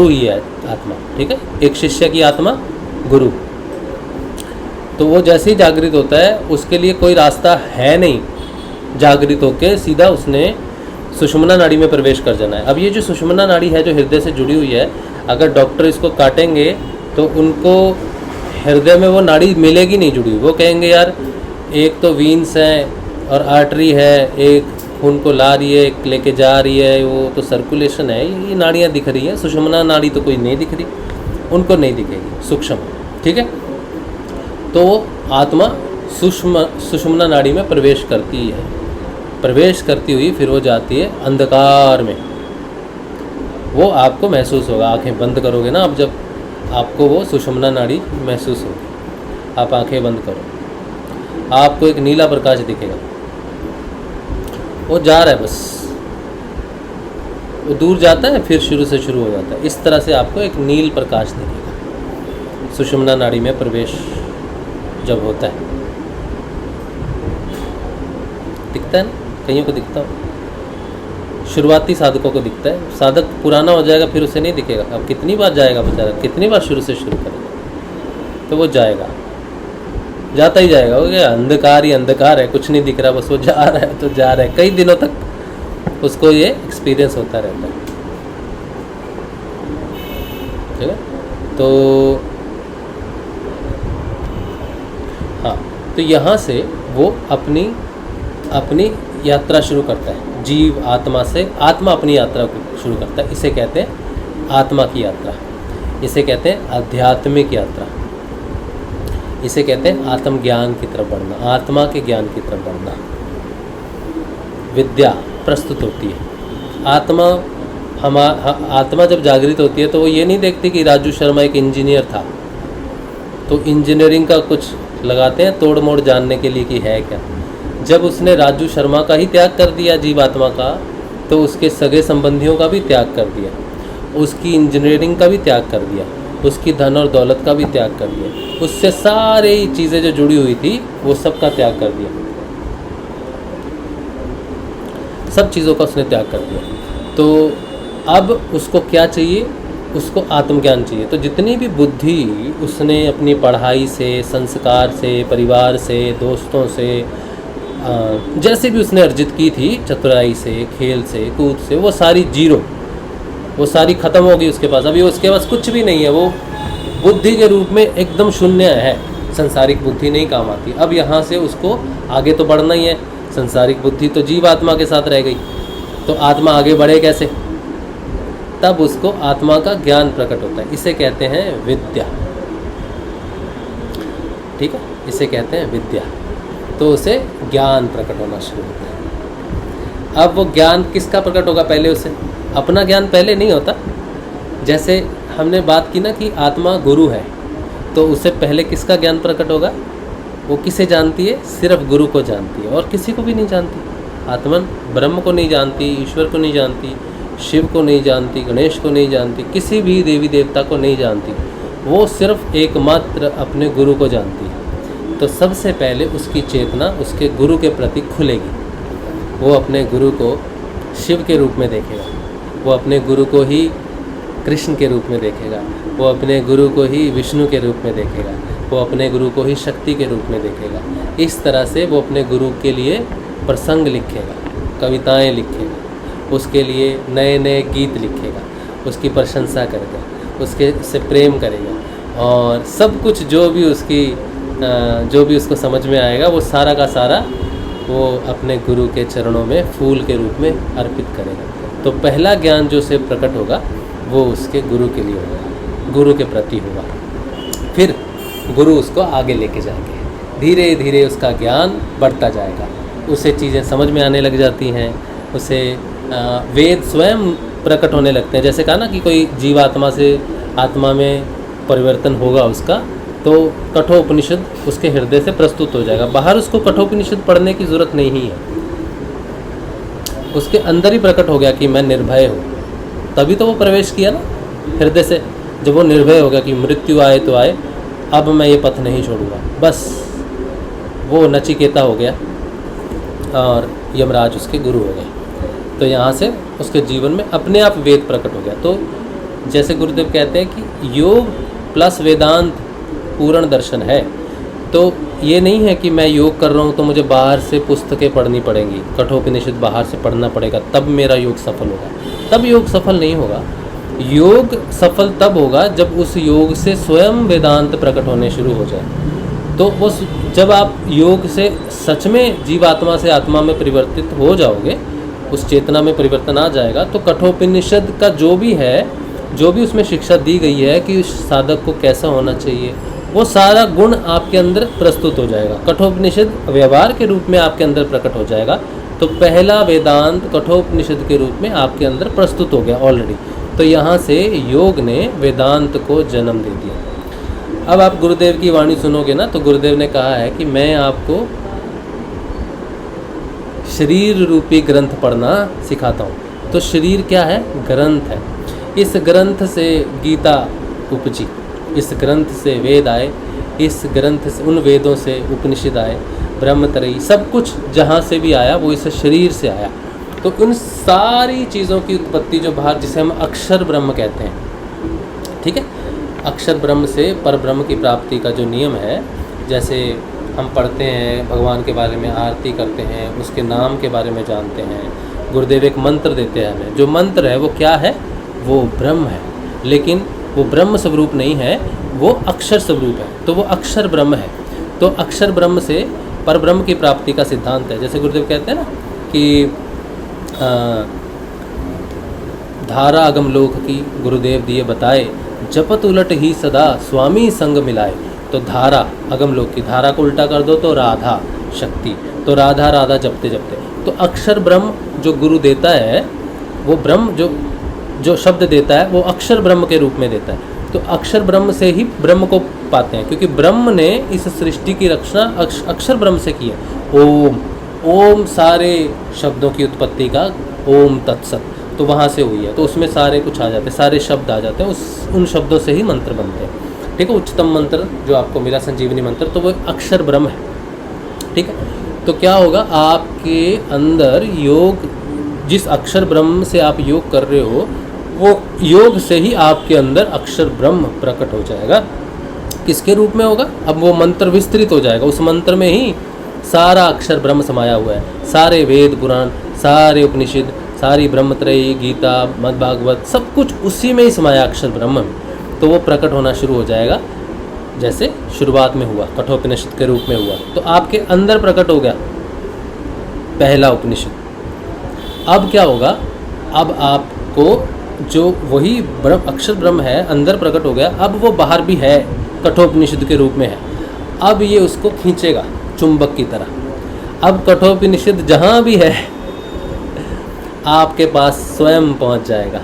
ही है आत्मा। ठीक है, एक शिष्य की आत्मा गुरु। तो वो जैसे ही जागृत होता है, उसके लिए कोई रास्ता है नहीं, जागृत होके सीधा उसने सुषुम्ना नाड़ी में प्रवेश कर जाना है। अब ये जो सुषुम्ना नाड़ी है जो हृदय से जुड़ी हुई है, अगर डॉक्टर इसको काटेंगे तो उनको हृदय में वो नाड़ी मिलेगी नहीं जुड़ी। वो कहेंगे यार एक तो वीन्स हैं और आर्टरी है, एक खून को ला रही है, एक लेके जा रही है, वो तो सर्कुलेशन है, ये नाड़ियाँ दिख रही हैं, सुषुम्ना नाड़ी तो कोई नहीं दिख रही, उनको नहीं दिखेगी सूक्ष्म। ठीक है, तो आत्मा सुषुम्ना नाड़ी में प्रवेश करती है, प्रवेश करती हुई फिर वो जाती है अंधकार में। वो आपको महसूस होगा, आंखें बंद करोगे ना, अब जब आपको वो सुषुम्ना नाड़ी महसूस होगी, आप आंखें बंद करो, आपको एक नीला प्रकाश दिखेगा, वो जा रहा है, बस वो दूर जाता है फिर शुरू से शुरू हो जाता है। इस तरह से आपको एक नील प्रकाश दिखेगा सुषुम्ना नाड़ी में प्रवेश जब होता है। दिखता है ना, कईयों को दिखता हो, शुरुआती साधकों को दिखता है। साधक पुराना हो जाएगा फिर उसे नहीं दिखेगा। अब कितनी बार जाएगा बेचारा, कितनी बार शुरू से शुरू करेगा, तो वो जाएगा, जाता ही जाएगा। हो गया, अंधकार ही अंधकार है, कुछ नहीं दिख रहा, बस वो जा रहा है तो जा रहा है। कई दिनों तक उसको ये एक्सपीरियंस होता रहता है। ठीक है, तो हाँ, तो यहाँ से वो अपनी यात्रा शुरू करता है। जीव आत्मा से, आत्मा अपनी यात्रा को शुरू करता है। इसे कहते हैं आत्मा की यात्रा, इसे कहते हैं आध्यात्मिक यात्रा, इसे कहते हैं आत्मज्ञान की तरफ बढ़ना, आत्मा के ज्ञान की तरफ बढ़ना। विद्या प्रस्तुत होती है। आत्मा जब जागृत होती है तो वो ये नहीं देखती कि राजू शर्मा एक इंजीनियर था, तो इंजीनियरिंग का कुछ लगाते हैं तोड़ मोड़ जानने के लिए कि है क्या। जब उसने राजू शर्मा का ही त्याग कर दिया, जीवात्मा का, तो उसके सगे संबंधियों का भी त्याग कर दिया, उसकी इंजीनियरिंग का भी त्याग कर दिया, उसकी धन और दौलत का भी त्याग कर दिया, उससे सारी चीज़ें जो जुड़ी हुई थी वो सब का त्याग कर दिया, सब चीज़ों का उसने त्याग कर दिया। तो अब उसको क्या चाहिए, उसको आत्मज्ञान चाहिए। तो जितनी भी बुद्धि उसने अपनी पढ़ाई से, संस्कार से, परिवार से, दोस्तों से, जैसे भी उसने अर्जित की थी, चतुराई से, खेल से, कूद से, वो सारी जीरो, वो सारी ख़त्म हो गई उसके पास। अभी उसके पास कुछ भी नहीं है, वो बुद्धि के रूप में एकदम शून्य है। संसारिक बुद्धि नहीं काम आती। अब यहाँ से उसको आगे तो बढ़ना ही है। संसारिक बुद्धि तो जीव आत्मा के साथ रह गई, तो आत्मा आगे बढ़े कैसे? तब उसको आत्मा का ज्ञान प्रकट होता है। इसे कहते हैं विद्या। ठीक है, इसे कहते हैं विद्या। तो उसे ज्ञान प्रकट होना शुरू होता है। अब वो ज्ञान किसका प्रकट होगा? पहले उसे अपना ज्ञान पहले नहीं होता। जैसे हमने बात की ना कि आत्मा गुरु है, तो उससे पहले किसका ज्ञान प्रकट होगा? वो किसे जानती है? सिर्फ गुरु को जानती है और किसी को भी नहीं जानती। आत्मा ब्रह्म को नहीं जानती, ईश्वर को नहीं जानती, शिव को नहीं जानती, गणेश को नहीं जानती, किसी भी देवी देवता को नहीं जानती। वो सिर्फ एकमात्र अपने गुरु को जानती है। तो सबसे पहले उसकी चेतना उसके गुरु के प्रति खुलेगी। वो अपने गुरु को शिव के रूप में देखेगा, वो अपने गुरु को ही कृष्ण के रूप में देखेगा, वो अपने गुरु को ही विष्णु के रूप में देखेगा, वो अपने गुरु को ही शक्ति के रूप में देखेगा। इस तरह से वो अपने गुरु के लिए प्रसंग लिखेगा, कविताएं लिखेगा, उसके लिए नए नए गीत लिखेगा, उसकी प्रशंसा करेगा, उसके से प्रेम करेगा, और सब कुछ जो भी उसको समझ में आएगा वो सारा का सारा वो अपने गुरु के चरणों में फूल के रूप में अर्पित करेगा। तो पहला ज्ञान जो उसे प्रकट होगा वो उसके गुरु के लिए होगा, गुरु के प्रति होगा। फिर गुरु उसको आगे लेके जाएंगे, धीरे धीरे उसका ज्ञान बढ़ता जाएगा, उसे चीज़ें समझ में आने लग जाती हैं, उसे वेद स्वयं प्रकट होने लगते हैं। जैसे कहा ना कि कोई जीवात्मा से आत्मा में परिवर्तन होगा उसका, तो कठोपनिषद उसके हृदय से प्रस्तुत हो जाएगा। बाहर उसको कठोपनिषद पढ़ने की ज़रूरत नहीं है, उसके अंदर ही प्रकट हो गया कि मैं निर्भय हूँ। तभी तो वो प्रवेश किया ना हृदय से, जब वो निर्भय हो गया कि मृत्यु आए तो आए, अब मैं ये पथ नहीं छोड़ूंगा, बस वो नचिकेता हो गया और यमराज उसके गुरु हो गए। तो यहाँ से उसके जीवन में अपने आप वेद प्रकट हो गया। तो जैसे गुरुदेव कहते हैं कि योग प्लस वेदांत पूर्ण दर्शन है। तो ये नहीं है कि मैं योग कर रहा हूँ तो मुझे बाहर से पुस्तकें पढ़नी पड़ेंगी, कठोपनिषद बाहर से पढ़ना पड़ेगा तब मेरा योग सफल होगा, तब योग सफल नहीं होगा। योग सफल तब होगा जब उस योग से स्वयं वेदांत प्रकट होने शुरू हो जाए। तो उस जब आप योग से सच में जीवात्मा से आत्मा में परिवर्तित हो जाओगे, उस चेतना में परिवर्तन आ जाएगा, तो कठोपनिषद का जो भी उसमें शिक्षा दी गई है कि उस साधक को कैसा होना चाहिए, वो सारा गुण आपके अंदर प्रस्तुत हो जाएगा। कठोपनिषद व्यवहार के रूप में आपके अंदर प्रकट हो जाएगा। तो पहला वेदांत कठोपनिषद के रूप में आपके अंदर प्रस्तुत हो गया ऑलरेडी। तो यहाँ से योग ने वेदांत को जन्म दे दिया। अब आप गुरुदेव की वाणी सुनोगे ना, तो गुरुदेव ने कहा है कि मैं आपको शरीर रूपी ग्रंथ पढ़ना सिखाता हूँ। तो शरीर क्या है? ग्रंथ है। इस ग्रंथ से गीता उपजी, इस ग्रंथ से वेद आए, इस ग्रंथ से, उन वेदों से उपनिषद आए, ब्रह्मत्रयी, सब कुछ जहाँ से भी आया वो इस शरीर से आया। तो उन सारी चीज़ों की उत्पत्ति जो बाहर, जिसे हम अक्षर ब्रह्म कहते हैं, ठीक है, अक्षर ब्रह्म से पर ब्रह्म की प्राप्ति का जो नियम है, जैसे हम पढ़ते हैं भगवान के बारे में, आरती करते हैं, उसके नाम के बारे में जानते हैं, गुरुदेव एक मंत्र देते हैं हमें, जो मंत्र है वो क्या है? वो ब्रह्म है, लेकिन वो ब्रह्म स्वरूप नहीं है, वो अक्षर स्वरूप है। तो वो अक्षर ब्रह्म है। तो अक्षर ब्रह्म से पर ब्रह्म की प्राप्ति का सिद्धांत है। जैसे गुरुदेव कहते हैं ना कि धारा अगम लोक की गुरुदेव दिए बताए, जपत उलट ही सदा स्वामी संग मिलाए। तो धारा अगम लोक की, धारा को उल्टा कर दो तो राधा शक्ति, तो राधा राधा जपते जपते। तो अक्षर ब्रह्म जो गुरु देता है, वो ब्रह्म जो शब्द देता है वो अक्षर ब्रह्म के रूप में देता है। तो अक्षर ब्रह्म से ही ब्रह्म को पाते हैं, क्योंकि ब्रह्म ने इस सृष्टि की रचना अक्षर ब्रह्म से की है। ओम सारे शब्दों की उत्पत्ति का ओम तत्सत, तो वहाँ से हुई है। तो उसमें सारे कुछ आ जाते हैं, सारे शब्द आ जाते हैं, उन शब्दों से ही मंत्र बनते हैं। ठीक है, उच्चतम मंत्र जो आपको मिला संजीवनी मंत्र, तो वो अक्षर ब्रह्म है। ठीक है, तो क्या होगा, आपके अंदर योग, जिस अक्षर ब्रह्म से आप योग कर रहे हो, वो योग से ही आपके अंदर अक्षर ब्रह्म प्रकट हो जाएगा। किसके रूप में होगा? अब वो मंत्र विस्तृत हो जाएगा, उस मंत्र में ही सारा अक्षर ब्रह्म समाया हुआ है। सारे वेद पुराण, सारे उपनिषद, सारी ब्रह्मत्रयी, गीता, मद्भागवत, सब कुछ उसी में ही समाया अक्षर ब्रह्म में। तो वो प्रकट होना शुरू हो जाएगा, जैसे शुरुआत में हुआ, कठोपनिषद के रूप में हुआ। तो आपके अंदर प्रकट हो गया पहला उपनिषद। अब क्या होगा? अब आपको जो वही अक्षर ब्रह्म है अंदर प्रकट हो गया, अब वो बाहर भी है, कठोपनिषद के रूप में है। अब ये उसको खींचेगा चुंबक की तरह। अब कठोपनिषद जहाँ भी है आपके पास स्वयं पहुँच जाएगा।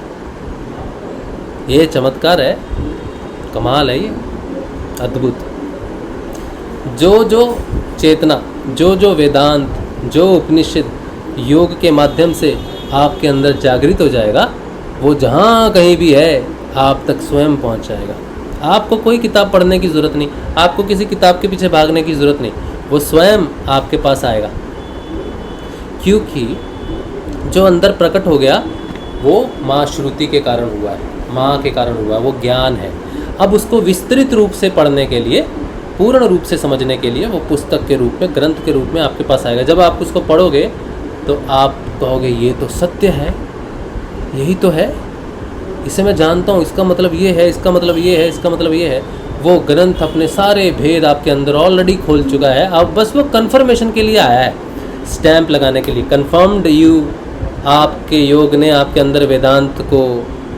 ये चमत्कार है, कमाल है, ये अद्भुत। जो चेतना, जो वेदांत, जो उपनिषद योग के माध्यम से आपके अंदर जागृत हो जाएगा, वो जहाँ कहीं भी है आप तक स्वयं पहुँच जाएगा। आपको कोई किताब पढ़ने की ज़रूरत नहीं, आपको किसी किताब के पीछे भागने की ज़रूरत नहीं, वो स्वयं आपके पास आएगा। क्योंकि जो अंदर प्रकट हो गया वो माँ श्रुति के कारण हुआ है, माँ के कारण हुआ, वो ज्ञान है। अब उसको विस्तृत रूप से पढ़ने के लिए पूर्ण रूप से समझने के लिए वो पुस्तक के रूप में, ग्रंथ के रूप में आपके पास आएगा। जब आप उसको पढ़ोगे तो आप कहोगे ये तो सत्य है, यही तो है, इसे मैं जानता हूँ, इसका मतलब ये है, इसका मतलब ये है, इसका मतलब ये है। वो ग्रंथ अपने सारे भेद आपके अंदर ऑलरेडी खोल चुका है। अब बस वो कन्फर्मेशन के लिए आया है, स्टैंप लगाने के लिए। कन्फर्म्ड यू, आपके योग ने आपके अंदर वेदांत को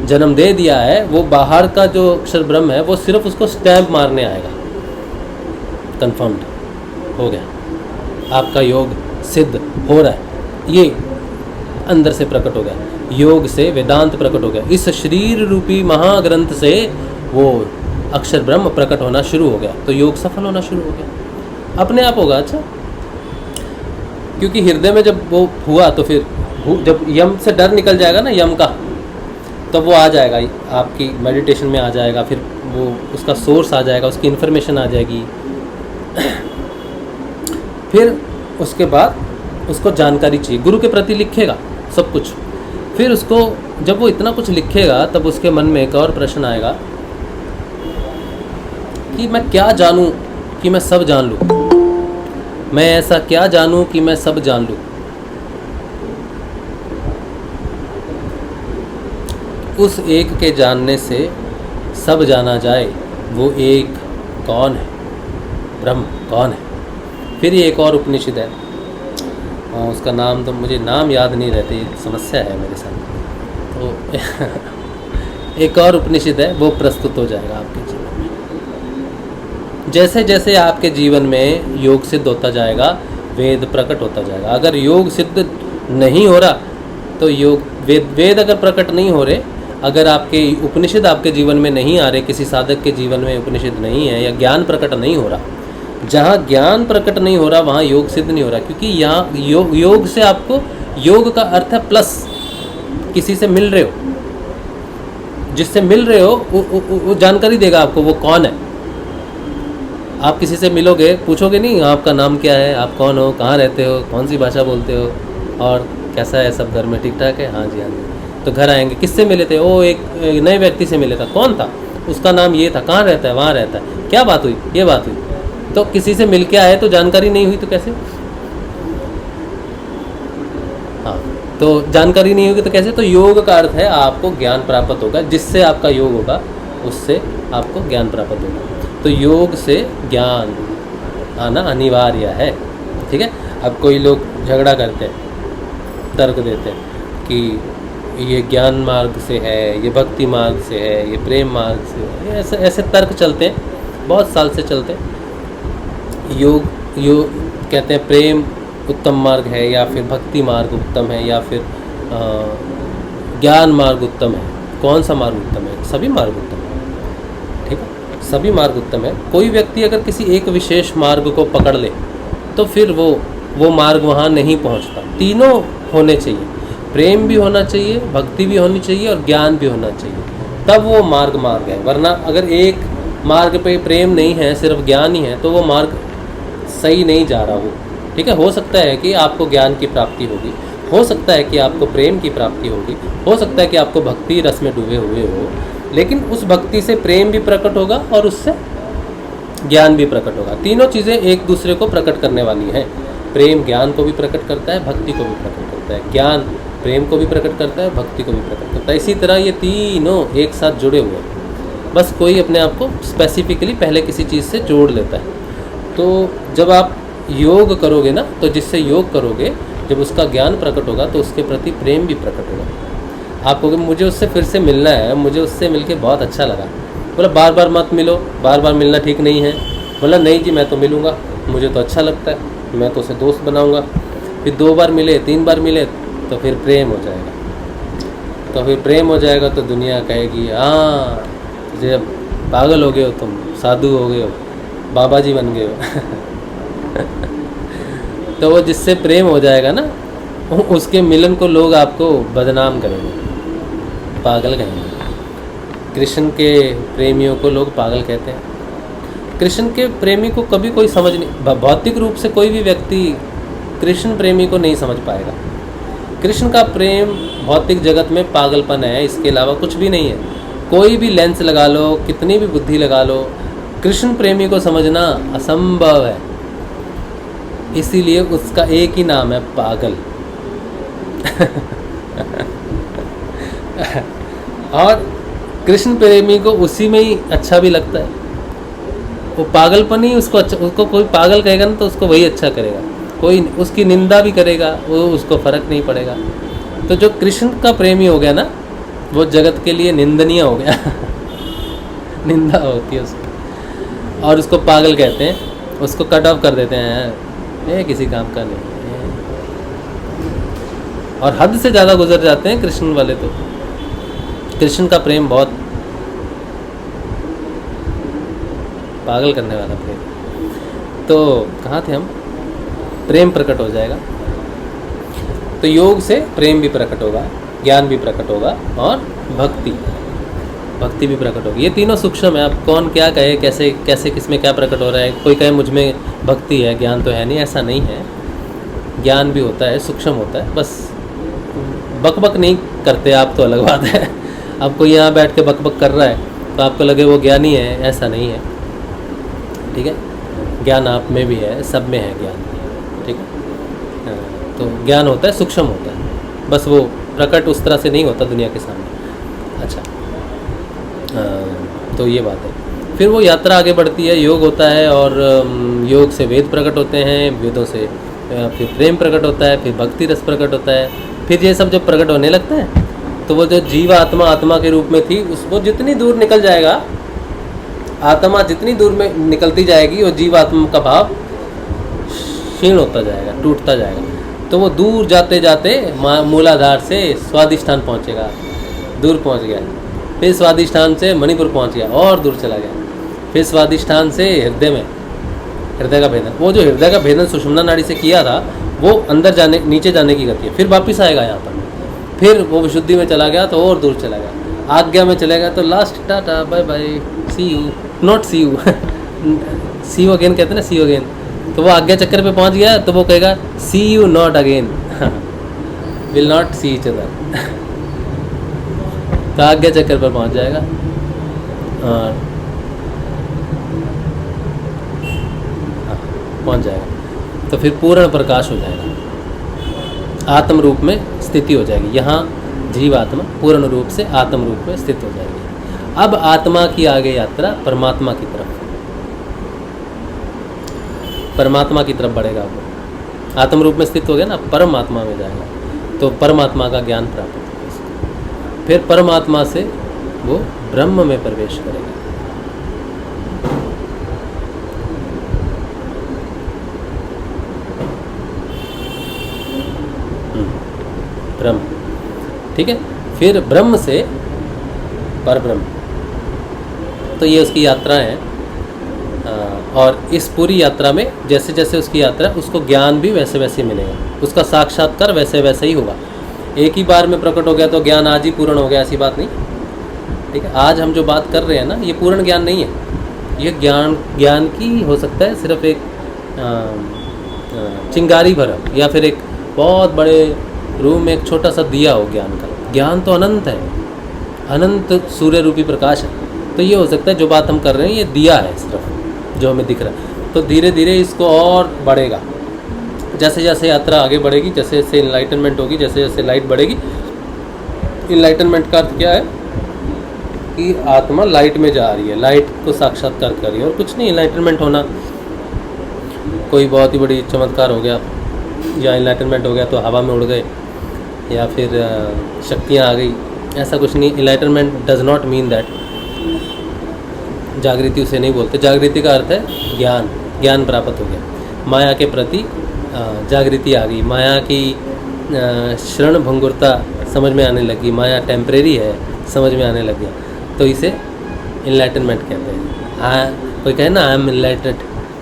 जन्म दे दिया है। वो बाहर का जो अक्षर ब्रह्म है वो सिर्फ उसको स्टैंप मारने आएगा। कन्फर्म्ड हो गया, आपका योग सिद्ध हो रहा है, ये अंदर से प्रकट हो गया। योग से वेदांत प्रकट हो गया। इस शरीर रूपी महाग्रंथ से वो अक्षर ब्रह्म प्रकट होना शुरू हो गया। तो योग सफल होना शुरू हो गया, अपने आप होगा। अच्छा, क्योंकि हृदय में जब वो हुआ तो फिर जब यम से डर निकल जाएगा ना, यम का, तब वो आ जाएगा, आपकी मेडिटेशन में आ जाएगा। फिर वो उसका सोर्स आ जाएगा, उसकी इन्फॉर्मेशन आ जाएगी। फिर उसके बाद उसको जानकारी चाहिए, गुरु के प्रति लिखेगा सब कुछ। फिर उसको जब वो इतना कुछ लिखेगा तब उसके मन में एक और प्रश्न आएगा कि मैं क्या जानूं कि मैं सब जान लूं, मैं ऐसा क्या जानूं कि मैं सब जान लूं। उस एक के जानने से सब जाना जाए, वो एक कौन है, ब्रह्म कौन है। फिर ये एक और उपनिषद है, उसका नाम तो मुझे नाम याद नहीं रहती, समस्या है मेरे साथ। तो एक और उपनिषद है, वो प्रस्तुत हो जाएगा आपके जीवन में। जैसे जैसे आपके जीवन में योग सिद्ध होता जाएगा, वेद प्रकट होता जाएगा। अगर योग सिद्ध नहीं हो रहा तो योग वेद अगर प्रकट नहीं हो रहे, अगर आपके उपनिषद आपके जीवन में नहीं आ रहे, किसी साधक के जीवन में उपनिषद नहीं है, या ज्ञान प्रकट नहीं हो रहा, जहाँ ज्ञान प्रकट नहीं हो रहा वहाँ योग सिद्ध नहीं हो रहा। क्योंकि यहाँ योग से आपको, योग का अर्थ है प्लस, किसी से मिल रहे हो, जिससे मिल रहे हो वो जानकारी देगा आपको वो कौन है। आप किसी से मिलोगे, पूछोगे नहीं आपका नाम क्या है, आप कौन हो, कहाँ रहते हो, कौन सी भाषा बोलते हो, और कैसा है सब, घर में ठीक ठाक है, हाँ जी हाँ जी। तो घर आएंगे, किससे मिले थे, वो एक नए व्यक्ति से मिले था, कौन था, उसका नाम ये था, कहाँ रहता है, वहाँ रहता है, क्या बात हुई, ये बात हुई। तो किसी से मिल के आए तो जानकारी नहीं हुई तो कैसे, हाँ, तो जानकारी नहीं होगी तो कैसे। तो योग का अर्थ है आपको ज्ञान प्राप्त होगा, जिससे आपका योग होगा उससे आपको ज्ञान प्राप्त होगा। तो योग से ज्ञान आना अनिवार्य है, ठीक है। अब कोई लोग झगड़ा करते हैं, तर्क देते हैं कि ये ज्ञान मार्ग से है, ये भक्ति मार्ग से है, ये प्रेम मार्ग से है, ऐसे ऐसे तर्क चलते हैं, बहुत साल से चलते हैं। योग कहते हैं प्रेम उत्तम मार्ग है, या फिर भक्ति मार्ग उत्तम है, या फिर ज्ञान मार्ग उत्तम है। कौन सा मार्ग उत्तम है? सभी मार्ग उत्तम है, ठीक है, सभी मार्ग उत्तम है। कोई व्यक्ति अगर किसी एक विशेष मार्ग को पकड़ ले तो फिर वो मार्ग वहाँ नहीं पहुँचता। तीनों होने चाहिए, प्रेम भी होना चाहिए, भक्ति भी होनी चाहिए, और ज्ञान भी होना चाहिए, तब वो मार्ग है। वरना अगर एक मार्ग पे प्रेम नहीं है, सिर्फ ज्ञान ही है, तो वो मार्ग सही नहीं जा रहा हो, ठीक है। हो सकता है कि आपको ज्ञान की प्राप्ति होगी, हो सकता है कि आपको प्रेम की प्राप्ति होगी, हो सकता है कि आपको भक्ति रस में डूबे हुए हो, लेकिन उस भक्ति से प्रेम भी प्रकट होगा और उससे ज्ञान भी प्रकट होगा। तीनों चीज़ें एक दूसरे को प्रकट करने वाली हैं। प्रेम ज्ञान को भी प्रकट करता है, भक्ति को भी प्रकट करता है, ज्ञान प्रेम को भी प्रकट करता है, भक्ति को भी प्रकट करता है। इसी तरह ये तीनों एक साथ जुड़े हुए हैं, बस कोई अपने आप को स्पेसिफिकली पहले किसी चीज़ से जोड़ लेता है। तो जब आप योग करोगे ना, तो जिससे योग करोगे, जब उसका ज्ञान प्रकट होगा तो उसके प्रति प्रेम भी प्रकट होगा। आप कहोगे मुझे उससे फिर से मिलना है, मुझे उससे मिलके बहुत अच्छा लगा। बोला बार बार मत मिलो, बार बार मिलना ठीक नहीं है। बोला नहीं जी, मैं तो मिलूँगा, मुझे तो अच्छा लगता है, मैं तो उसे दोस्त बनाऊँगा। फिर 2 बार मिले, 3 बार मिले, तो फिर प्रेम हो जाएगा। तो फिर प्रेम हो जाएगा तो दुनिया कहेगी हाँ, जब पागल हो गए हो तुम, साधु हो गए हो, बाबा जी बन गए हो। तो वो जिससे प्रेम हो जाएगा ना, उसके मिलन को लोग आपको बदनाम करेंगे, पागल कहेंगे। कृष्ण के प्रेमियों को लोग पागल कहते हैं। कृष्ण के प्रेमी को कभी कोई समझ नहीं, भौतिक रूप से कोई भी व्यक्ति कृष्ण प्रेमी को नहीं समझ पाएगा। कृष्ण का प्रेम भौतिक जगत में पागलपन है, इसके अलावा कुछ भी नहीं है। कोई भी लेंस लगा लो, कितनी भी बुद्धि लगा लो, कृष्ण प्रेमी को समझना असंभव है, इसीलिए उसका एक ही नाम है, पागल। और कृष्ण प्रेमी को उसी में ही अच्छा भी लगता है। वो पागलपन ही उसको अच्छा, उसको कोई पागल कहेगा ना तो उसको वही अच्छा करेगा, कोई उसकी निंदा भी करेगा वो उसको फर्क नहीं पड़ेगा। तो जो कृष्ण का प्रेमी हो गया ना, वो जगत के लिए निंदनीय हो गया। निंदा होती है उसकी, और उसको पागल कहते हैं, उसको कट ऑफ कर देते हैं, ये किसी काम का नहीं है। और हद से ज़्यादा गुजर जाते हैं कृष्ण वाले। तो कृष्ण का प्रेम बहुत पागल करने वाला प्रेम। तो कहाँ थे हम? प्रेम प्रकट हो जाएगा, तो योग से प्रेम भी प्रकट होगा, ज्ञान भी प्रकट होगा, और भक्ति भी प्रकट होगी। ये तीनों सूक्ष्म है। अब कौन क्या कहे, कैसे कैसे किस में क्या प्रकट हो रहा है। कोई कहे मुझ में भक्ति है, ज्ञान तो है नहीं, ऐसा नहीं है। ज्ञान भी होता है, सूक्ष्म होता है, बस बक नहीं करते आप, तो अलग बात है। अब कोई यहाँ बैठ के बक कर रहा है तो आपको लगे वो ज्ञानी है, ऐसा नहीं है, ठीक है। ज्ञान आप में भी है, सब में है ज्ञान, ठीक है। तो ज्ञान होता है, सूक्ष्म होता है, बस वो प्रकट उस तरह से नहीं होता दुनिया के सामने। अच्छा, तो ये बात है। फिर वो यात्रा आगे बढ़ती है, योग होता है, और योग से वेद प्रकट होते हैं, वेदों से फिर प्रेम प्रकट होता है, फिर भक्ति रस प्रकट होता है। फिर ये सब जब प्रकट होने लगता है तो वो जो जीव आत्मा आत्मा के रूप में थी, वो जितनी दूर निकल जाएगा, आत्मा जितनी दूर में निकलती जाएगी, वो जीव आत्मा का भाव क्षीण होता जाएगा, टूटता जाएगा। तो वो दूर जाते जाते मूलाधार से स्वादिष्ठान पहुँचेगा, दूर पहुँच गया। फिर स्वादिष्ठान से मणिपुर पहुँच गया, और दूर चला गया। फिर स्वादिष्ठान से हृदय में, हृदय का भेदन, वो जो हृदय का भेदन सुषुम्ना नाड़ी से किया था, वो अंदर जाने, नीचे जाने की गति है। फिर वापस आएगा यहाँ पर, फिर वो विशुद्धि में चला गया तो और दूर चला गया, आज्ञा में चलेगा तो last tata bye bye, see you, not see you, see you again कहते हैं ना, सी यू अगेन। तो वो आज्ञा चक्कर पे पहुँच गया तो वो कहेगा see you not again, will not see each other. तो आज्ञा चक्कर पर पहुँच जाएगा, और पहुँच जाएगा। तो फिर पूर्ण प्रकाश हो जाएगा, आत्म रूप में स्थिति हो जाएगी। यहाँ जीव आत्मा पूर्ण रूप से आत्म रूप में स्थित हो जाएगी। अब आत्मा की आगे यात्रा परमात्मा की तरफ, परमात्मा की तरफ बढ़ेगा। वो आत्म रूप में स्थित हो गया ना, परमात्मा में जाएगा, तो परमात्मा का ज्ञान प्राप्त होगा। फिर परमात्मा से वो ब्रह्म में प्रवेश करेगा। ब्रह्म, ठीक है। फिर ब्रह्म से परब्रह्म, तो ये उसकी यात्रा है। और इस पूरी यात्रा में जैसे जैसे उसकी यात्रा, उसको ज्ञान भी वैसे वैसे मिलेगा, उसका साक्षात्कार वैसे वैसे ही होगा। एक ही बार में प्रकट हो गया तो ज्ञान आज ही पूर्ण हो गया, ऐसी बात नहीं, ठीक है। आज हम जो बात कर रहे हैं ना, ये पूर्ण ज्ञान नहीं है, ये ज्ञान की हो सकता है सिर्फ एक चिंगारी भर, या फिर एक बहुत बड़े रूम में एक छोटा सा दिया हो ज्ञान का। ज्ञान तो अनंत है, अनंत सूर्य रूपी प्रकाश है। तो ये हो सकता है जो बात हम कर रहे हैं ये दिया है सिर्फ जो हमें दिख रहा है। तो धीरे धीरे इसको और बढ़ेगा, जैसे जैसे यात्रा आगे बढ़ेगी, जैसे जैसे इनलाइटनमेंट होगी, जैसे जैसे लाइट बढ़ेगी। इनलाइटनमेंट का अर्थ क्या है कि आत्मा लाइट में जा रही है, लाइट को साक्षात्कार कर रही है, और कुछ नहीं। इनलाइटनमेंट होना कोई बहुत ही बड़ी चमत्कार हो गया, या इनलाइटनमेंट हो गया तो हवा में उड़ गए, या फिर शक्तियाँ आ गई, ऐसा कुछ नहीं। Enlightenment does not mean that, जागृति उसे नहीं बोलते। जागृति का अर्थ है ज्ञान, ज्ञान प्राप्त हो गया, माया के प्रति जागृति आ गई, माया की शरण भंगुरता समझ में आने लगी, माया टेम्परेरी है समझ में आने लग गया, तो इसे इनलाइटनमेंट कहते हैं। कोई कहे ना I am enlightened,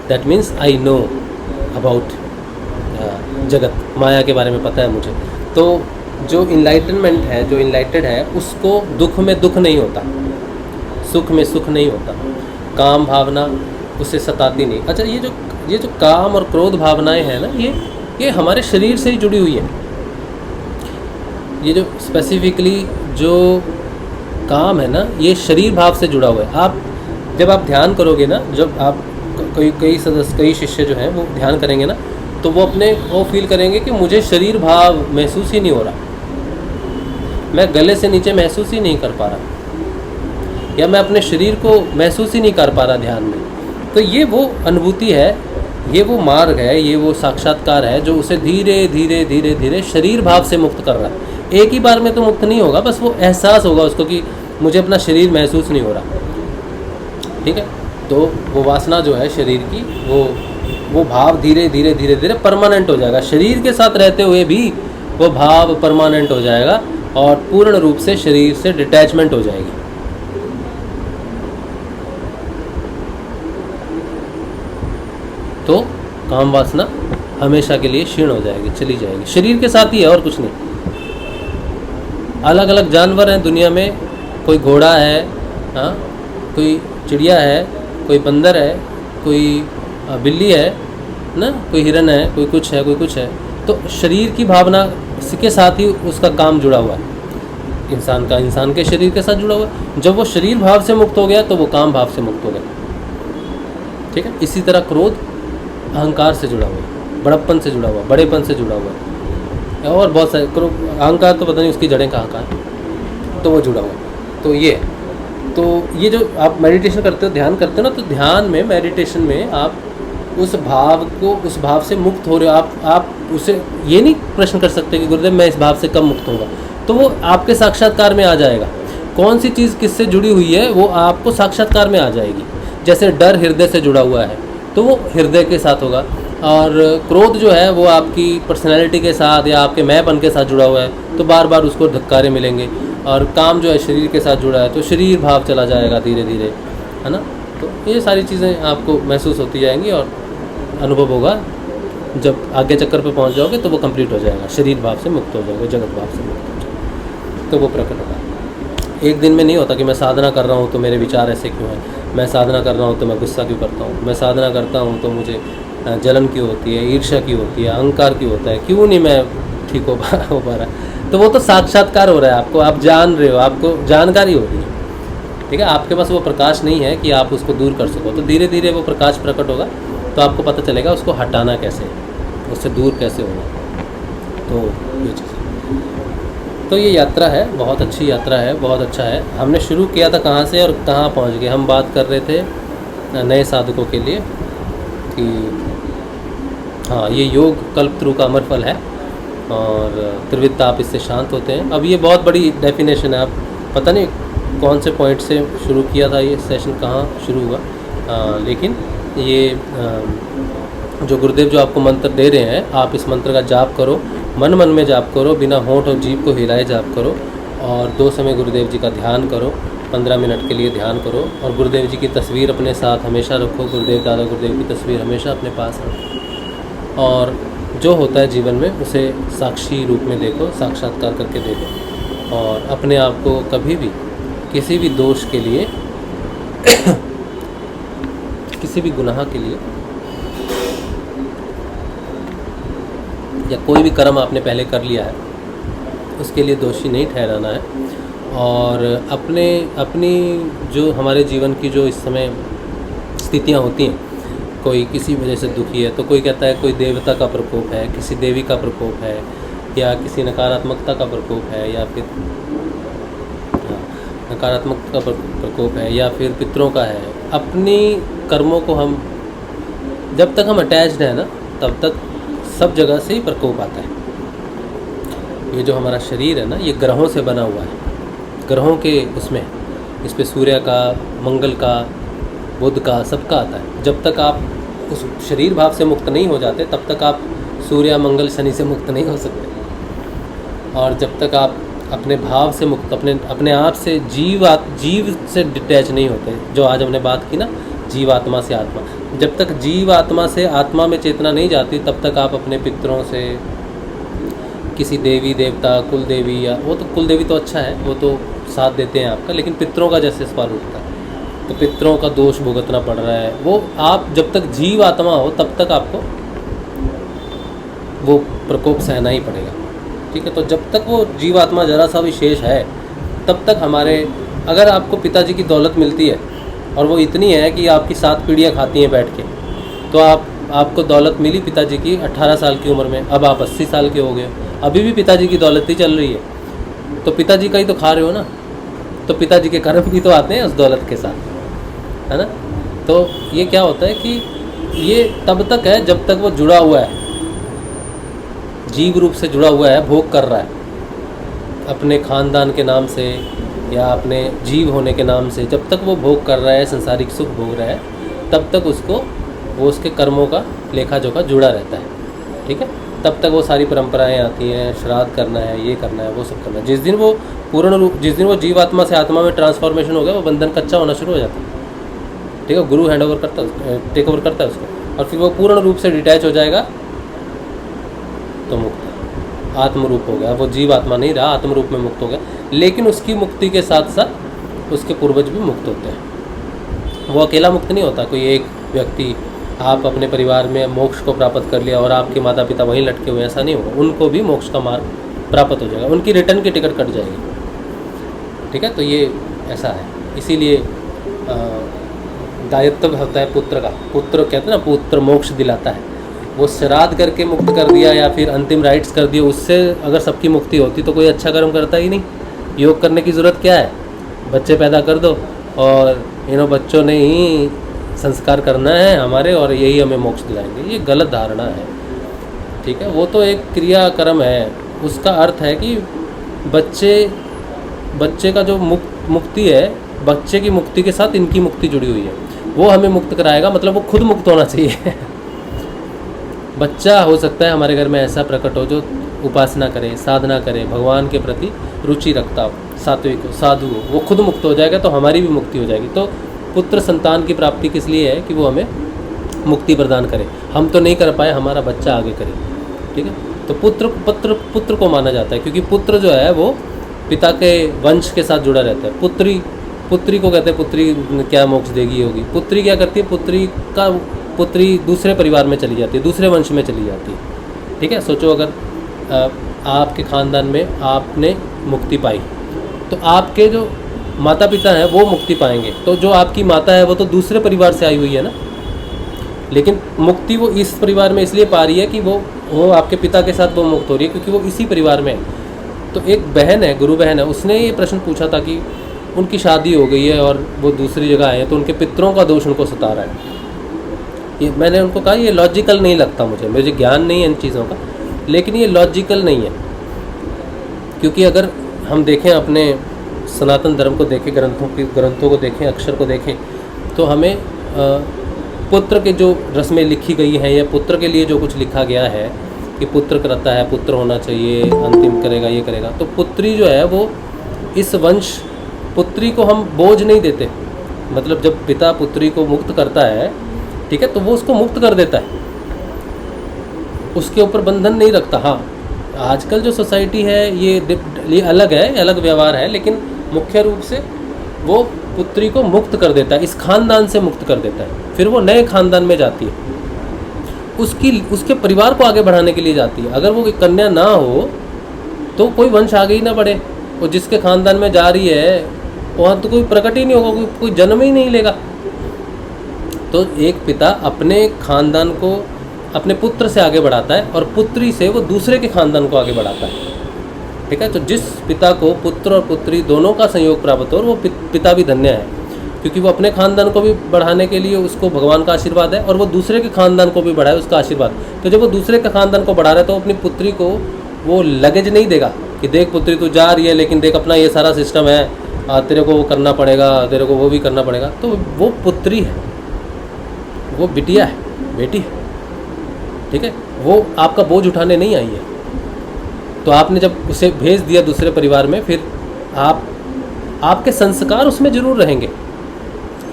that means I know about जगत, माया के बारे में पता है मुझे। तो जो इनलाइटनमेंट है, जो इनलाइटेड है, उसको दुख में दुख नहीं होता, सुख में सुख नहीं होता, काम भावना उसे सताती नहीं। अच्छा, ये जो काम और क्रोध भावनाएं हैं ना, ये हमारे शरीर से ही जुड़ी हुई है। ये जो स्पेसिफिकली जो काम है ना, ये शरीर भाव से जुड़ा हुआ है। आप जब आप ध्यान करोगे ना, जब आप कई शिष्य जो हैं वो ध्यान करेंगे ना, तो वो वो फील करेंगे कि मुझे शरीर भाव महसूस ही नहीं हो रहा, मैं गले से नीचे महसूस ही नहीं कर पा रहा, या मैं अपने शरीर को महसूस ही नहीं कर पा रहा ध्यान में। तो ये वो अनुभूति है, ये वो मार्ग है, ये वो साक्षात्कार है जो उसे धीरे धीरे धीरे धीरे शरीर भाव से मुक्त कर रहा है। एक ही बार में तो मुक्त नहीं होगा, बस वो एहसास होगा उसको कि मुझे अपना शरीर महसूस नहीं हो रहा, ठीक है। तो वो वासना जो है शरीर की, वो भाव धीरे धीरे धीरे धीरे परमानेंट हो जाएगा। शरीर के साथ रहते हुए भी वो भाव परमानेंट हो जाएगा और पूर्ण रूप से शरीर से डिटैचमेंट हो जाएगी। तो काम वासना हमेशा के लिए क्षीण हो जाएगी, चली जाएगी। शरीर के साथ ही है और कुछ नहीं। अलग अलग जानवर हैं दुनिया में, कोई घोड़ा है, हाँ, कोई चिड़िया है, कोई बंदर है, कोई बिल्ली है ना, कोई हिरन है, कोई कुछ है, कोई कुछ है। तो शरीर की भावना के साथ ही उसका काम जुड़ा हुआ है। इंसान का इंसान के शरीर के साथ जुड़ा हुआ है। जब वो शरीर भाव से मुक्त हो गया तो वो काम भाव से मुक्त हो गया, ठीक है। इसी तरह क्रोध अहंकार से जुड़ा हुआ है, बड़प्पन से जुड़ा हुआ, बड़ेपन से जुड़ा हुआ है, और बहुत सारे अहंकार तो पता नहीं उसकी जड़ें कहाँ कहाँ, तो वो जुड़ा हुआ है। तो ये जो आप मेडिटेशन करते हो, ध्यान करते हो ना, तो ध्यान में, मेडिटेशन में आप उस भाव से मुक्त हो रहे हो। आप उसे ये नहीं प्रश्न कर सकते कि गुरुदेव मैं इस भाव से कब मुक्त होगा, तो वो आपके साक्षात्कार में आ जाएगा। कौन सी चीज़ किससे जुड़ी हुई है वो आपको साक्षात्कार में आ जाएगी। जैसे डर हृदय से जुड़ा हुआ है तो वो हृदय के साथ होगा, और क्रोध जो है वो आपकी पर्सनैलिटी के साथ या आपके मैंपन के साथ जुड़ा हुआ है, तो बार बार उसको धक्कारे मिलेंगे। और काम जो है शरीर के साथ जुड़ा है तो शरीर भाव चला जाएगा धीरे धीरे, है ना। तो ये सारी चीज़ें आपको महसूस होती जाएंगी और अनुभव होगा। जब आगे चक्कर पे पहुंच जाओगे तो वो कंप्लीट हो जाएगा, शरीर भाव से मुक्त हो जाओगे, जगत भाव से मुक्त हो जाओगे, तो वो प्रकट होगा। एक दिन में नहीं होता कि मैं साधना कर रहा हूँ तो मेरे विचार ऐसे क्यों हैं, मैं साधना कर रहा हूँ तो मैं गुस्सा क्यों करता हूँ, मैं साधना करता हूँ तो मुझे जलन क्यों होती है, ईर्ष्या क्यों होती है, अहंकार क्यों होता है, क्यों नहीं मैं ठीक हो पा रहा। तो वो तो साक्षात्कार हो रहा है, आपको, आप जान रहे हो, आपको जानकारी हो रही है, ठीक है। आपके पास वो प्रकाश नहीं है कि आप उसको दूर कर सको, तो धीरे धीरे वो प्रकाश प्रकट होगा तो आपको पता चलेगा उसको हटाना कैसे, उससे दूर कैसे होगा। तो ये चीज़, तो ये यात्रा है, बहुत अच्छी यात्रा है, बहुत अच्छा है। हमने शुरू किया था कहाँ से और कहाँ पहुँच गए। हम बात कर रहे थे नए साधकों के लिए कि हाँ, ये योग कल्पतरु का अमर फल है और त्रिविधता आप इससे शांत होते हैं। अब ये बहुत बड़ी डेफिनेशन है, आप पता नहीं कौन से पॉइंट से शुरू किया था, ये सेशन कहाँ शुरू हुआ, लेकिन ये जो गुरुदेव जो आपको मंत्र दे रहे हैं, आप इस मंत्र का जाप करो, मन मन में जाप करो, बिना होंठ और जीभ को हिलाए जाप करो, और 2 समय गुरुदेव जी का ध्यान करो, 15 मिनट के लिए ध्यान करो, और गुरुदेव जी की तस्वीर अपने साथ हमेशा रखो, गुरुदेव दादा गुरुदेव की तस्वीर हमेशा अपने पास रखो, और जो होता है जीवन में उसे साक्षी रूप में देखो, साक्षात्कार करके देखो, और अपने आप को कभी भी किसी भी दोष के लिए किसी भी गुनाह के लिए या कोई भी कर्म आपने पहले कर लिया है उसके लिए दोषी नहीं ठहराना है। और अपनी जो हमारे जीवन की जो इस समय स्थितियाँ होती हैं, कोई किसी वजह से दुखी है तो कोई कहता है कोई देवता का प्रकोप है, किसी देवी का प्रकोप है, या किसी नकारात्मकता का प्रकोप है, या फिर नकारात्मक का प्रकोप है, या फिर पितरों का है। अपनी कर्मों को हम जब तक हम अटैच्ड हैं ना, तब तक सब जगह से ही प्रकोप आता है। ये जो हमारा शरीर है ना, ये ग्रहों से बना हुआ है, ग्रहों के उसमें, इस पे सूर्य का, मंगल का, बुध का, सबका आता है। जब तक आप उस शरीर भाव से मुक्त नहीं हो जाते तब तक आप सूर्य, मंगल, शनि से मुक्त नहीं हो सकते। और जब तक आप अपने भाव से मुक्त, अपने आप से जीव से डिटैच नहीं होते, जो आज हमने बात की ना, जीव आत्मा से आत्मा, जब तक जीव आत्मा से आत्मा में चेतना नहीं जाती तब तक आप अपने पितरों से, किसी देवी देवता, कुल देवी, या वो तो कुल देवी तो अच्छा है, वो तो साथ देते हैं आपका, लेकिन पितरों का जैसे सवाल उठता है तो पितरों का दोष भुगतना पड़ रहा है, वो आप जब तक जीव आत्मा हो तब तक आपको वो प्रकोप सहना ही पड़ेगा, ठीक है। तो जब तक वो जीव आत्मा जरा सा भी शेष है तब तक हमारे, अगर आपको पिताजी की दौलत मिलती है और वो इतनी है कि आपकी 7 पीढ़ियाँ खाती हैं बैठ के। तो आपको दौलत मिली पिताजी की 18 साल की उम्र में, अब आप 80 साल के हो गए, अभी भी पिताजी की दौलत ही चल रही है, तो पिताजी का ही तो खा रहे हो ना। तो पिताजी के कर्म भी तो आते हैं उस दौलत के साथ, है ना। तो ये क्या होता है कि ये तब तक है जब तक वो जुड़ा हुआ है, जीव रूप से जुड़ा हुआ है, भोग कर रहा है अपने खानदान के नाम से या अपने जीव होने के नाम से। जब तक वो भोग कर रहा है, संसारिक सुख भोग रहा है, तब तक वो उसके कर्मों का लेखा जोखा जुड़ा रहता है, ठीक है। तब तक वो सारी परंपराएं आती हैं, श्राद्ध करना है, ये करना है, वो सब करना है। जिस दिन वो जीवात्मा से आत्मा में ट्रांसफॉर्मेशन हो गया, वो बंधन कच्चा होना शुरू हो जाता है, ठीक है। गुरु टेक ओवर करता है उसको, और फिर वो पूर्ण रूप से डिटैच हो जाएगा, तो मुक्त आत्म रूप हो गया। वो जीव आत्मा नहीं रहा, आत्म रूप में मुक्त हो गया। लेकिन उसकी मुक्ति के साथ साथ उसके पूर्वज भी मुक्त होते हैं। वो अकेला मुक्त नहीं होता। कोई एक व्यक्ति, आप अपने परिवार में मोक्ष को प्राप्त कर लिया और आपके माता पिता वहीं लटके हुए, ऐसा नहीं होगा। उनको भी मोक्ष का मार्ग प्राप्त हो जाएगा, उनकी रिटर्न की टिकट कट जाएगी, ठीक है। तो ये ऐसा है, इसीलिए दायित्व होता है पुत्र का। पुत्र कहते हैं ना, पुत्र मोक्ष दिलाता है। वो श्राद्ध करके मुक्त कर दिया या फिर अंतिम राइट्स कर दिए, उससे अगर सबकी मुक्ति होती तो कोई अच्छा कर्म करता ही नहीं। योग करने की ज़रूरत क्या है? बच्चे पैदा कर दो और इन्हों बच्चों ने ही संस्कार करना है हमारे, और यही हमें मोक्ष दिलाएंगे। ये गलत धारणा है, ठीक है। वो तो एक क्रियाक्रम है। उसका अर्थ है कि बच्चे का जो मुक्ति है, बच्चे की मुक्ति के साथ इनकी मुक्ति जुड़ी हुई है। वो हमें मुक्त कराएगा, मतलब वो खुद मुक्त होना चाहिए। बच्चा हो सकता है हमारे घर में ऐसा प्रकट हो जो उपासना करे, साधना करे, भगवान के प्रति रुचि रखता हो, सात्विक हो, साधु हो, वो खुद मुक्त हो जाएगा, तो हमारी भी मुक्ति हो जाएगी। तो पुत्र संतान की प्राप्ति किस लिए है? कि वो हमें मुक्ति प्रदान करे। हम तो नहीं कर पाए, हमारा बच्चा आगे करे, ठीक है। तो पुत्र को माना जाता है, क्योंकि पुत्र जो है वो पिता के वंश के साथ जुड़ा रहता है। पुत्री को कहते हैं पुत्री क्या मोक्ष देगी होगी। पुत्री क्या करती है? पुत्री दूसरे परिवार में चली जाती है, दूसरे वंश में चली जाती है, ठीक है। सोचो, अगर आपके ख़ानदान में आपने मुक्ति पाई, तो आपके जो माता पिता हैं वो मुक्ति पाएंगे। तो जो आपकी माता है वो तो दूसरे परिवार से आई हुई है ना, लेकिन मुक्ति वो इस परिवार में इसलिए पा रही है कि वो आपके पिता के साथ वो मुक्त हो रही है, क्योंकि वो इसी परिवार में है। तो एक बहन है, गुरु बहन है, उसने ये प्रश्न पूछा था कि उनकी शादी हो गई है और वो दूसरी जगह आए हैं, तो उनके पितरों का दोष उनको सता रहा है। ये मैंने उनको कहा ये लॉजिकल नहीं लगता मुझे ज्ञान नहीं है इन चीज़ों का, लेकिन ये लॉजिकल नहीं है। क्योंकि अगर हम देखें अपने सनातन धर्म को देखें, ग्रंथों को देखें, अक्षर को देखें, तो हमें पुत्र के जो रस्में लिखी गई हैं या पुत्र के लिए जो कुछ लिखा गया है कि पुत्र करता है, पुत्र होना चाहिए, अंतिम करेगा, ये करेगा, तो पुत्री जो है वो इस वंश, पुत्री को हम बोझ नहीं देते। मतलब जब पिता पुत्री को मुक्त करता है, ठीक है, तो वो उसको मुक्त कर देता है, उसके ऊपर बंधन नहीं रखता। हाँ, आजकल जो सोसाइटी है ये अलग है, अलग व्यवहार है, लेकिन मुख्य रूप से वो पुत्री को मुक्त कर देता है, इस खानदान से मुक्त कर देता है। फिर वो नए खानदान में जाती है, उसके परिवार को आगे बढ़ाने के लिए जाती है। अगर वो कन्या ना हो तो कोई वंश आगे ही ना बढ़े। वो जिसके खानदान में जा रही है वहाँ तो कोई प्रकट ही नहीं होगा, कोई जन्म ही नहीं लेगा। तो एक पिता अपने खानदान को अपने पुत्र से आगे बढ़ाता है और पुत्री से वो दूसरे के खानदान को आगे बढ़ाता है, ठीक है। तो जिस पिता को पुत्र और पुत्री दोनों का संयोग प्राप्त हो, वो पिता भी धन्य है, क्योंकि वो अपने खानदान को भी बढ़ाने के लिए उसको भगवान का आशीर्वाद है, और वो दूसरे के खानदान को भी बढ़ाए, उसका आशीर्वाद। तो जब वो दूसरे के खानदान को बढ़ा रहा है, तो अपनी पुत्री को वो लगेज नहीं देगा कि देख पुत्री तू जा रही है, लेकिन देख अपना ये सारा सिस्टम है, तेरे को वो करना पड़ेगा, तेरे को वो भी करना पड़ेगा। तो वो पुत्री है, वो बिटिया है, बेटी है, ठीक है। वो आपका बोझ उठाने नहीं आई है। तो आपने जब उसे भेज दिया दूसरे परिवार में, फिर आपके संस्कार उसमें जरूर रहेंगे।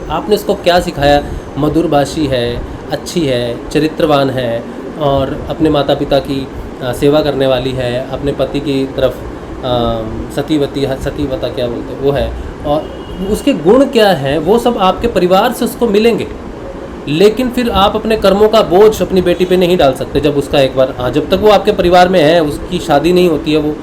आपने उसको क्या सिखाया? मधुरभाषी है, अच्छी है, चरित्रवान है, और अपने माता पिता की सेवा करने वाली है, अपने पति की तरफ सतीवता क्या बोलते हैं वो है, और उसके गुण क्या हैं वो सब आपके परिवार से उसको मिलेंगे। लेकिन फिर आप अपने कर्मों का बोझ अपनी बेटी पे नहीं डाल सकते। जब उसका एक बार, हाँ, जब तक वो आपके परिवार में है, उसकी शादी नहीं होती है, वो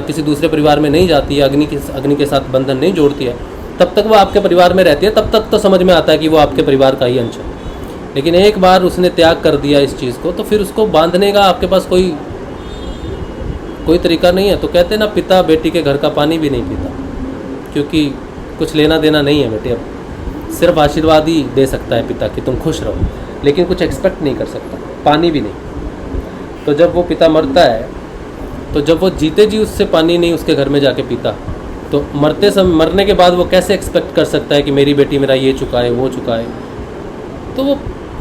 किसी दूसरे परिवार में नहीं जाती है, अग्नि के साथ बंधन नहीं जोड़ती है, तब तक वो आपके परिवार में रहती है, तब तक तो समझ में आता है कि वो आपके परिवार का ही अंश है। लेकिन एक बार उसने त्याग कर दिया इस चीज़ को, तो फिर उसको बांधने का आपके पास कोई तरीका नहीं है। तो कहते हैं ना, पिता बेटी के घर का पानी भी नहीं पीता, क्योंकि कुछ लेना देना नहीं है बेटे। अब सिर्फ आशीर्वाद ही दे सकता है पिता कि तुम खुश रहो, लेकिन कुछ एक्सपेक्ट नहीं कर सकता, पानी भी नहीं। तो जब वो पिता मरता है, तो जब वो जीते जी उससे पानी नहीं उसके घर में जाके पीता, तो मरने के बाद वो कैसे एक्सपेक्ट कर सकता है कि मेरी बेटी मेरा ये चुकाए वो चुकाए। तो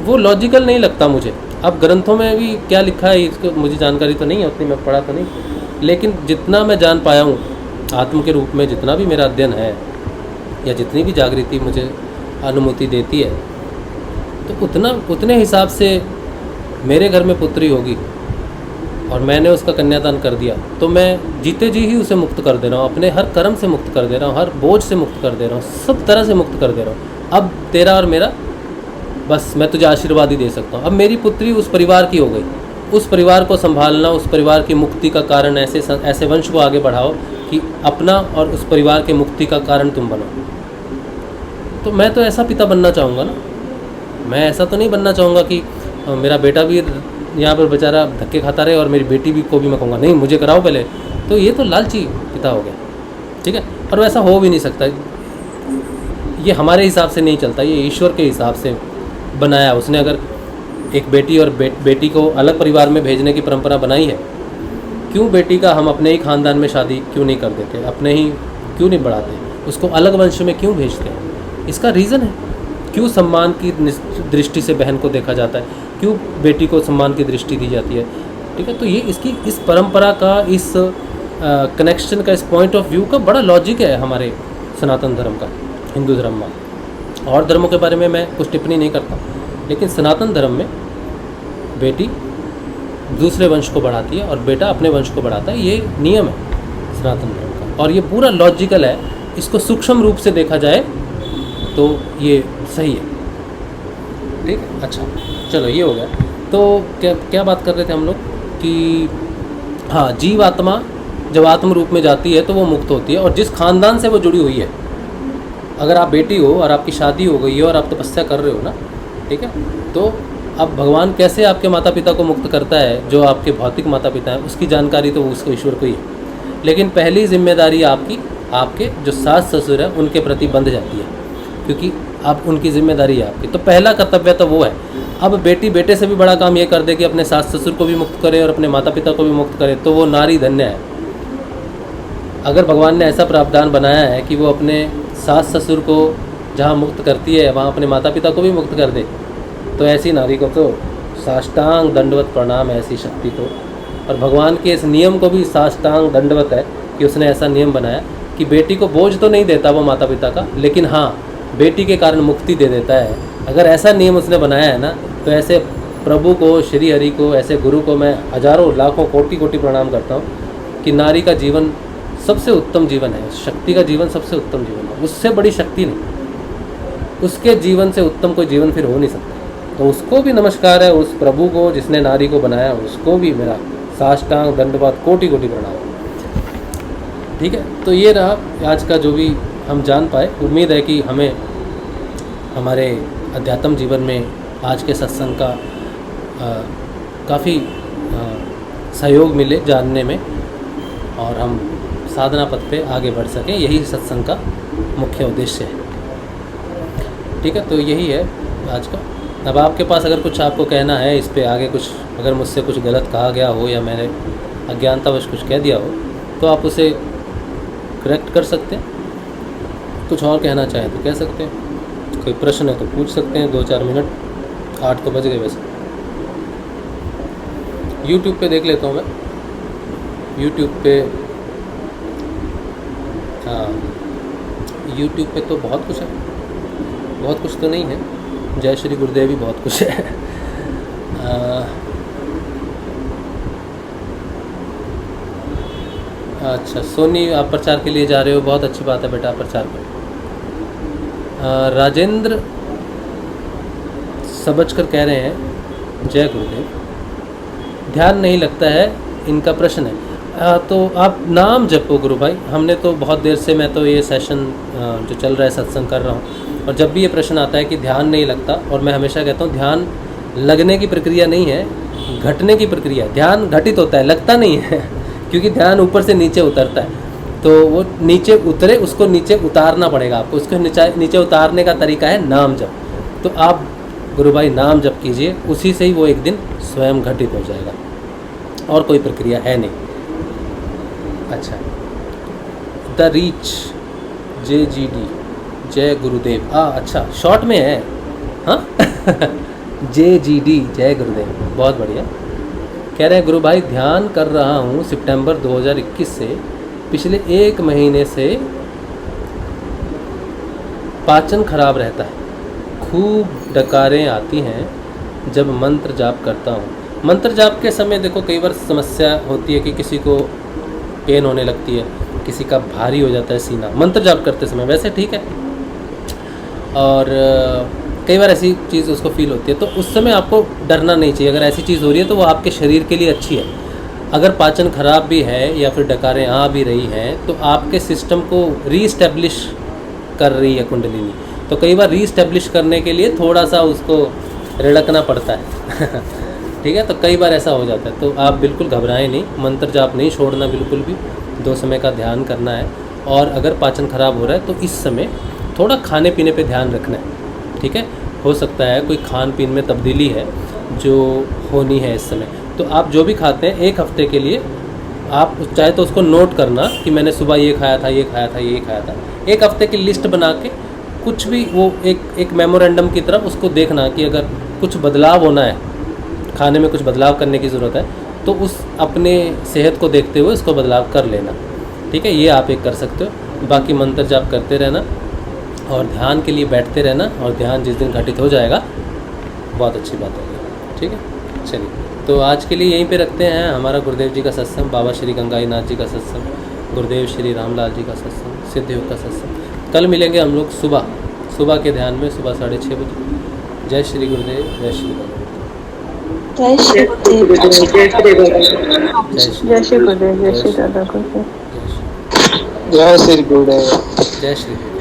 वो लॉजिकल नहीं लगता मुझे। अब ग्रंथों में भी क्या लिखा है इसको मुझे जानकारी तो नहीं है उतनी, मैं पढ़ा तो नहीं, लेकिन जितना मैं जान पाया हूँ आत्म के रूप में, जितना भी मेरा अध्ययन है या जितनी भी जागृति मुझे अनुमति देती है, तो उतने हिसाब से मेरे घर में पुत्री होगी और मैंने उसका कन्यादान कर दिया, तो मैं जीते जी ही उसे मुक्त कर दे रहा हूँ, अपने हर कर्म से मुक्त कर दे रहा हूँ, हर बोझ से मुक्त कर दे रहा हूँ, सब तरह से मुक्त कर दे रहा हूँ। अब तेरा और मेरा बस मैं तुझे आशीर्वाद ही दे सकता हूँ। अब मेरी पुत्री उस परिवार की हो गई, उस परिवार को संभालना, उस परिवार की मुक्ति का कारण, ऐसे वंश को आगे बढ़ाओ कि अपना और उस परिवार के मुक्ति का कारण तुम बनो। तो मैं तो ऐसा पिता बनना चाहूँगा ना, मैं ऐसा तो नहीं बनना चाहूँगा कि मेरा बेटा भी यहाँ पर बेचारा धक्के खाता रहे और मेरी बेटी भी को भी मैं कहूँगा नहीं मुझे कराओ पहले। तो ये तो लालची पिता हो गया, ठीक है। और वैसा हो भी नहीं सकता, ये हमारे हिसाब से नहीं चलता, ये ईश्वर के हिसाब से बनाया उसने। अगर एक बेटी और बेटी को अलग परिवार में भेजने की परंपरा बनाई है, क्यों बेटी का हम अपने ही खानदान में शादी क्यों नहीं कर देते, अपने ही क्यों नहीं बढ़ाते, उसको अलग वंश में क्यों भेजते हैं? इसका रीज़न है, क्यों सम्मान की दृष्टि से बहन को देखा जाता है, क्यों बेटी को सम्मान की दृष्टि दी जाती है, ठीक है। तो ये इस परंपरा का, इस कनेक्शन का, इस पॉइंट ऑफ व्यू का बड़ा लॉजिक है हमारे सनातन धर्म का, हिंदू धर्म में। और धर्मों के बारे में मैं कुछ टिप्पणी नहीं करता, लेकिन सनातन धर्म में बेटी दूसरे वंश को बढ़ाती है और बेटा अपने वंश को बढ़ाता है, ये नियम है सनातन धर्म का, और ये पूरा लॉजिकल है। इसको सूक्ष्म रूप से देखा जाए तो ये सही है, ठीक है। अच्छा चलो ये हो गया। तो क्या बात कर रहे थे हम लोग कि हाँ, जीव आत्मा जब आत्म रूप में जाती है तो वो मुक्त होती है, और जिस खानदान से वो जुड़ी हुई है, अगर आप बेटी हो और आपकी शादी हो गई है और आप तपस्या कर रहे हो ना, ठीक है, तो अब भगवान कैसे आपके माता पिता को मुक्त करता है, जो आपके भौतिक माता पिता हैं, उसकी जानकारी तो उसको ईश्वर को ही है। लेकिन पहली जिम्मेदारी आपके जो सास ससुर हैं उनके प्रति बंध जाती है, क्योंकि अब उनकी जिम्मेदारी है आपकी, तो पहला कर्तव्य तो वो है। अब बेटी बेटे से भी बड़ा काम ये कर दे कि अपने सास ससुर को भी मुक्त करे और अपने माता पिता को भी मुक्त करे, तो वो नारी धन्य है। अगर भगवान ने ऐसा प्रावधान बनाया है कि वो अपने सास ससुर को जहाँ मुक्त करती है वहाँ अपने माता पिता को भी मुक्त कर दे, तो ऐसी नारी को तो साष्टांग दंडवत प्रणाम है, ऐसी शक्ति को। और भगवान के इस नियम को भी साष्टांग दंडवत है कि उसने ऐसा नियम बनाया कि बेटी को बोझ तो नहीं देता वो माता पिता का, लेकिन हाँ बेटी के कारण मुक्ति दे देता है। अगर ऐसा नियम उसने बनाया है ना, तो ऐसे प्रभु को, श्री हरि को, ऐसे गुरु को मैं हजारों लाखों कोटि कोटि प्रणाम करता हूँ कि नारी का जीवन सबसे उत्तम जीवन है, शक्ति का जीवन सबसे उत्तम जीवन है, उससे बड़ी शक्ति नहीं, उसके जीवन से उत्तम कोई जीवन फिर हो नहीं सकता। तो उसको भी नमस्कार है, उस प्रभु को जिसने नारी को बनाया, उसको भी मेरा साष्टांग दंडवत कोटि कोटि प्रणाम, ठीक है। तो ये रहा आज का जो भी हम जान पाए। उम्मीद है कि हमें हमारे अध्यात्म जीवन में आज के सत्संग का काफ़ी सहयोग मिले जानने में, और हम साधना पथ पे आगे बढ़ सकें, यही सत्संग का मुख्य उद्देश्य है, ठीक है। तो यही है आज का। अब आपके पास अगर कुछ आपको कहना है इस पे आगे, कुछ अगर मुझसे कुछ गलत कहा गया हो या मैंने अज्ञानतावश कुछ कह दिया हो, तो आप उसे करेक्ट कर सकते हैं। कुछ और कहना चाहें तो कह सकते हैं, कोई प्रश्न है तो पूछ सकते हैं। 2-4 मिनट, 8 तो बज गए वैसे। यूट्यूब पे देख लेता हूँ मैं, यूट्यूब पे, हाँ यूट्यूब पे तो बहुत कुछ है, बहुत कुछ तो नहीं है, जय श्री गुरुदेव भी बहुत कुछ है। अच्छा सोनी, आप प्रचार के लिए जा रहे हो, बहुत अच्छी बात है बेटा, आप प्रचार करो। राजेंद्र सबचकर कह रहे हैं जय गुरुदेव, ध्यान नहीं लगता है, इनका प्रश्न है। तो आप नाम जपो गुरु भाई। हमने तो बहुत देर से, मैं तो ये सेशन जो चल रहा है सत्संग कर रहा हूँ, और जब भी ये प्रश्न आता है कि ध्यान नहीं लगता, और मैं हमेशा कहता हूँ ध्यान लगने की प्रक्रिया नहीं है, घटने की प्रक्रिया है। ध्यान घटित होता है, लगता नहीं है क्योंकि ध्यान ऊपर से नीचे उतरता है। तो वो नीचे उतरे, उसको नीचे उतारना पड़ेगा आपको। उसको नीचे उतारने का तरीका है नाम जप। तो आप गुरु भाई नाम जप कीजिए, उसी से ही वो एक दिन स्वयं घटित हो जाएगा, और कोई प्रक्रिया है नहीं। अच्छा, द रीच JGD, जय गुरुदेव। अच्छा, शॉर्ट में है, हाँ JGD, जय गुरुदेव, बहुत बढ़िया। कह रहे हैं गुरु भाई ध्यान कर रहा हूँ सितंबर 2021 से। पिछले 1 महीने से पाचन खराब रहता है, खूब डकारें आती हैं जब मंत्र जाप करता हूँ। मंत्र जाप के समय देखो कई बार समस्या होती है कि किसी को पेन होने लगती है, किसी का भारी हो जाता है सीना मंत्र जाप करते समय, वैसे ठीक है, और कई बार ऐसी चीज़ उसको फील होती है, तो उस समय आपको डरना नहीं चाहिए। अगर ऐसी चीज़ हो रही है तो वो आपके शरीर के लिए अच्छी है। अगर पाचन खराब भी है या फिर डकारें आ भी रही हैं, तो आपके सिस्टम को रीस्टैब्लिश कर रही है कुंडलिनी। तो कई बार रीस्टैब्लिश करने के लिए थोड़ा सा उसको रिड़कना पड़ता है ठीक है, तो कई बार ऐसा हो जाता है। तो आप बिल्कुल घबराएं नहीं, मंत्र जाप नहीं छोड़ना बिल्कुल भी, 2 समय का ध्यान करना है। और अगर पाचन खराब हो रहा है तो इस समय थोड़ा खाने पीने पे ध्यान रखना है, ठीक है। हो सकता है कोई खान पीन में तब्दीली है जो होनी है इस समय, तो आप जो भी खाते हैं 1 हफ्ते के लिए आप चाहे तो उसको नोट करना कि मैंने सुबह ये खाया था, ये खाया था, ये खाया था। 1 हफ्ते की लिस्ट बना के कुछ भी वो एक मेमोरेंडम की तरफ उसको देखना कि अगर कुछ बदलाव होना है, खाने में कुछ बदलाव करने की ज़रूरत है, तो उस अपने सेहत को देखते हुए उसको बदलाव कर लेना, ठीक है। ये आप एक कर सकते हो। बाकी मंत्र जाप करते रहना और ध्यान के लिए बैठते रहना, और ध्यान जिस दिन घटित हो जाएगा बहुत अच्छी बात होगी, ठीक है। चलिए, तो आज के लिए यहीं पे रखते हैं हमारा गुरुदेव जी का सत्संग, बाबा श्री गंगाई नाथ जी का सत्संग, गुरुदेव श्री रामलाल जी का सत्संग, सिद्धयोग का सत्संग। कल मिलेंगे हम लोग सुबह के ध्यान में, सुबह 6:30 बजे। जय श्री गुरुदेव, जय श्री गुरुदेव, जय श्री गुरुदेव, जय श्री गुरुदेव, जय श्री गुरुदेव, जय श्री दादा गुरुदेव, जय श्री गुरुदेव, जय श्री गुरुदेव।